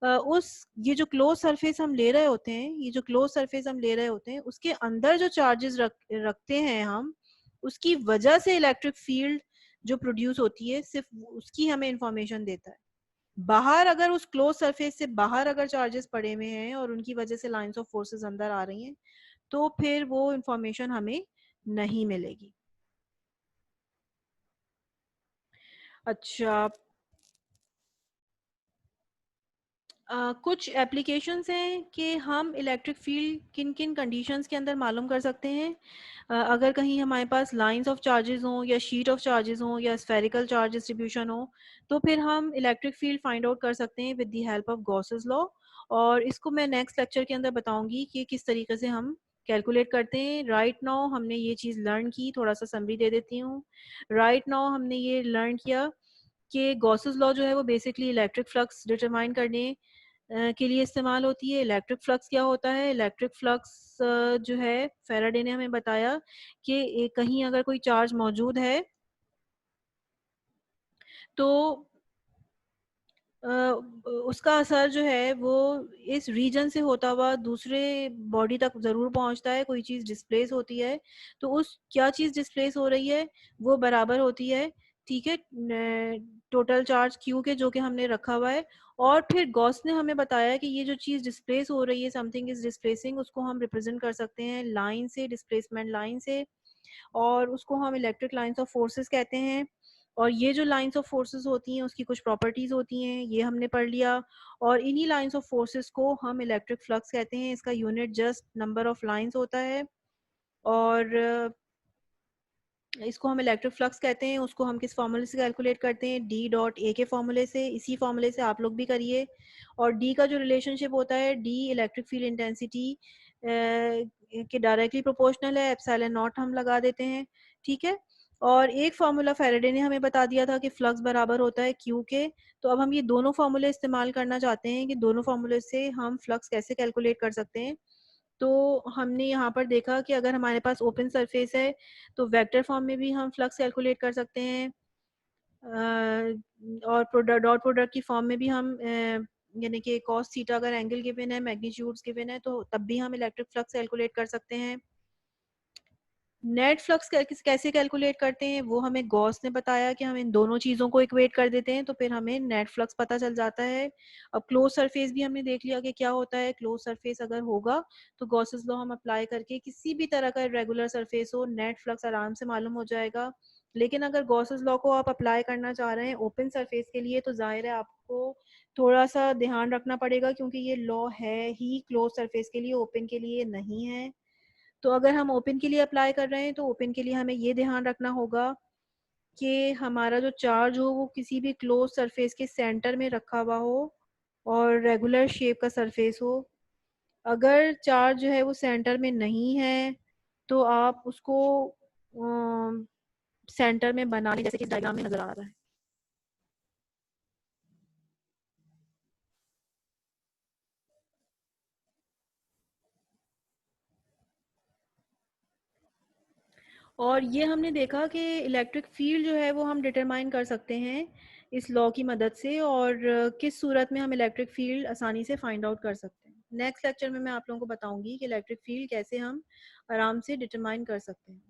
उस ये जो क्लोज सरफेस हम ले रहे होते हैं, उसके अंदर जो चार्जेस रखते हैं हम, उसकी वजह से इलेक्ट्रिक फील्ड जो प्रोड्यूस होती है सिर्फ उसकी हमें इंफॉर्मेशन देता है। बाहर अगर उस क्लोज सरफेस से बाहर अगर चार्जेस पड़े हुए हैं और उनकी वजह से लाइंस ऑफ फोर्सेस अंदर आ रही हैं, तो फिर वो इंफॉर्मेशन हमें नहीं मिलेगी। अच्छा, कुछ एप्लीकेशंस हैं कि हम इलेक्ट्रिक फील्ड किन किन कंडीशंस के अंदर मालूम कर सकते हैं। अगर कहीं हमारे पास लाइंस ऑफ चार्जेस हों या शीट ऑफ चार्जेस हों या स्फेरिकल चार्ज डिस्ट्रीब्यूशन हो, तो फिर हम इलेक्ट्रिक फील्ड फाइंड आउट कर सकते हैं with the help of Gauss's law. और इसको मैं नेक्स्ट लेक्चर के अंदर बताऊंगी कि किस तरीके से हम कैलकुलेट करते हैं। राइट नाउ हमने ये चीज़ लर्न की, थोड़ा सा समरी दे देती हूँ। राइट नाउ हमने ये लर्न किया कि गॉसेस लॉ जो है वो बेसिकली इलेक्ट्रिक फ्लक्स डिटरमाइन करने के लिए इस्तेमाल होती है। इलेक्ट्रिक फ्लक्स क्या होता है? इलेक्ट्रिक फ्लक्स जो है, फैराडे ने हमें बताया कि कहीं अगर कोई चार्ज मौजूद है तो उसका असर जो है वो इस रीजन से होता हुआ दूसरे बॉडी तक जरूर पहुंचता है। कोई चीज डिस्प्लेस होती है तो उस क्या चीज डिस्प्लेस हो रही है वो बराबर होती है, ठीक है, टोटल चार्ज क्यू के, जो कि हमने रखा हुआ है। और फिर गॉस ने हमें बताया कि ये जो चीज डिस्प्लेस हो रही है, समथिंग इज डिस्प्लेसिंग, उसको हम रिप्रेजेंट कर सकते हैं लाइन से, डिस्प्लेसमेंट लाइन से, और उसको हम इलेक्ट्रिक लाइंस ऑफ फोर्सेस कहते हैं। और ये जो लाइंस ऑफ फोर्सेस होती हैं उसकी कुछ प्रॉपर्टीज होती हैं, ये हमने पढ़ लिया। और इन्हीं लाइंस ऑफ फोर्सेस को हम इलेक्ट्रिक फ्लक्स कहते हैं। इसका unit just number of lines होता है। और इसको हम इलेक्ट्रिक फ्लक्स कहते हैं। उसको हम किस फॉर्मूले से कैलकुलेट करते हैं? डी डॉट ए के फॉर्मूले से। इसी फॉर्मूले से आप लोग भी करिए। और डी का जो रिलेशनशिप होता है, डी इलेक्ट्रिक फील्ड इंटेंसिटी के डायरेक्टली प्रोपोर्शनल है, एप्सिलॉन नॉट हम लगा देते हैं, ठीक है। और एक फार्मूला फैराडे ने हमें बता दिया था कि फ्लक्स बराबर होता है क्यू के। तो अब हम ये दोनों फार्मूले इस्तेमाल करना चाहते हैं कि दोनों फार्मूले से हम फ्लक्स कैसे कैलकुलेट कर सकते हैं। तो हमने यहाँ पर देखा कि अगर हमारे पास ओपन सरफेस है तो वेक्टर फॉर्म में भी हम फ्लक्स कैलकुलेट कर सकते हैं, और प्रोडक्ट डॉट प्रोडक्ट की फॉर्म में भी हम यानी कि कॉस थीटा अगर एंगल गिवन है, मैग्नीट्यूड्स गिवन है, तो तब भी हम इलेक्ट्रिक फ्लक्स कैलकुलेट कर सकते हैं। नेट फ्लक्स कैसे कैलकुलेट करते हैं वो हमें गॉस ने बताया कि हम इन दोनों चीज़ों को इक्वेट कर देते हैं तो फिर हमें नेट फ्लक्स पता चल जाता है। अब क्लोज सरफेस भी हमने देख लिया कि क्या होता है। क्लोज सरफेस अगर होगा तो गॉसेस लॉ हम अप्लाई करके किसी भी तरह का रेगुलर सरफेस हो, नेट फ्लक्स आराम से मालूम हो जाएगा। लेकिन अगर गॉसेस लॉ को आप अप्लाई करना चाह रहे हैं ओपन सरफेस के लिए तो जाहिर है आपको थोड़ा सा ध्यान रखना पड़ेगा, क्योंकि ये लॉ है ही क्लोज सरफेस के लिए, ओपन के लिए नहीं है। तो अगर हम ओपन के लिए अप्लाई कर रहे हैं तो ओपन के लिए हमें ये ध्यान रखना होगा कि हमारा जो चार्ज हो वो किसी भी क्लोज सरफेस के सेंटर में रखा हुआ हो और रेगुलर शेप का सरफेस हो। अगर चार्ज जो है वो सेंटर में नहीं है तो आप उसको सेंटर में बना लें, जैसे कि इस डायग्राम में नजर आ रहा है। और ये हमने देखा कि इलेक्ट्रिक फील्ड जो है वो हम डिटरमाइन कर सकते हैं इस लॉ की मदद से, और किस सूरत में हम इलेक्ट्रिक फील्ड आसानी से फाइंड आउट कर सकते हैं। नेक्स्ट लेक्चर में मैं आप लोगों को बताऊँगी कि इलेक्ट्रिक फील्ड कैसे हम आराम से डिटरमाइन कर सकते हैं।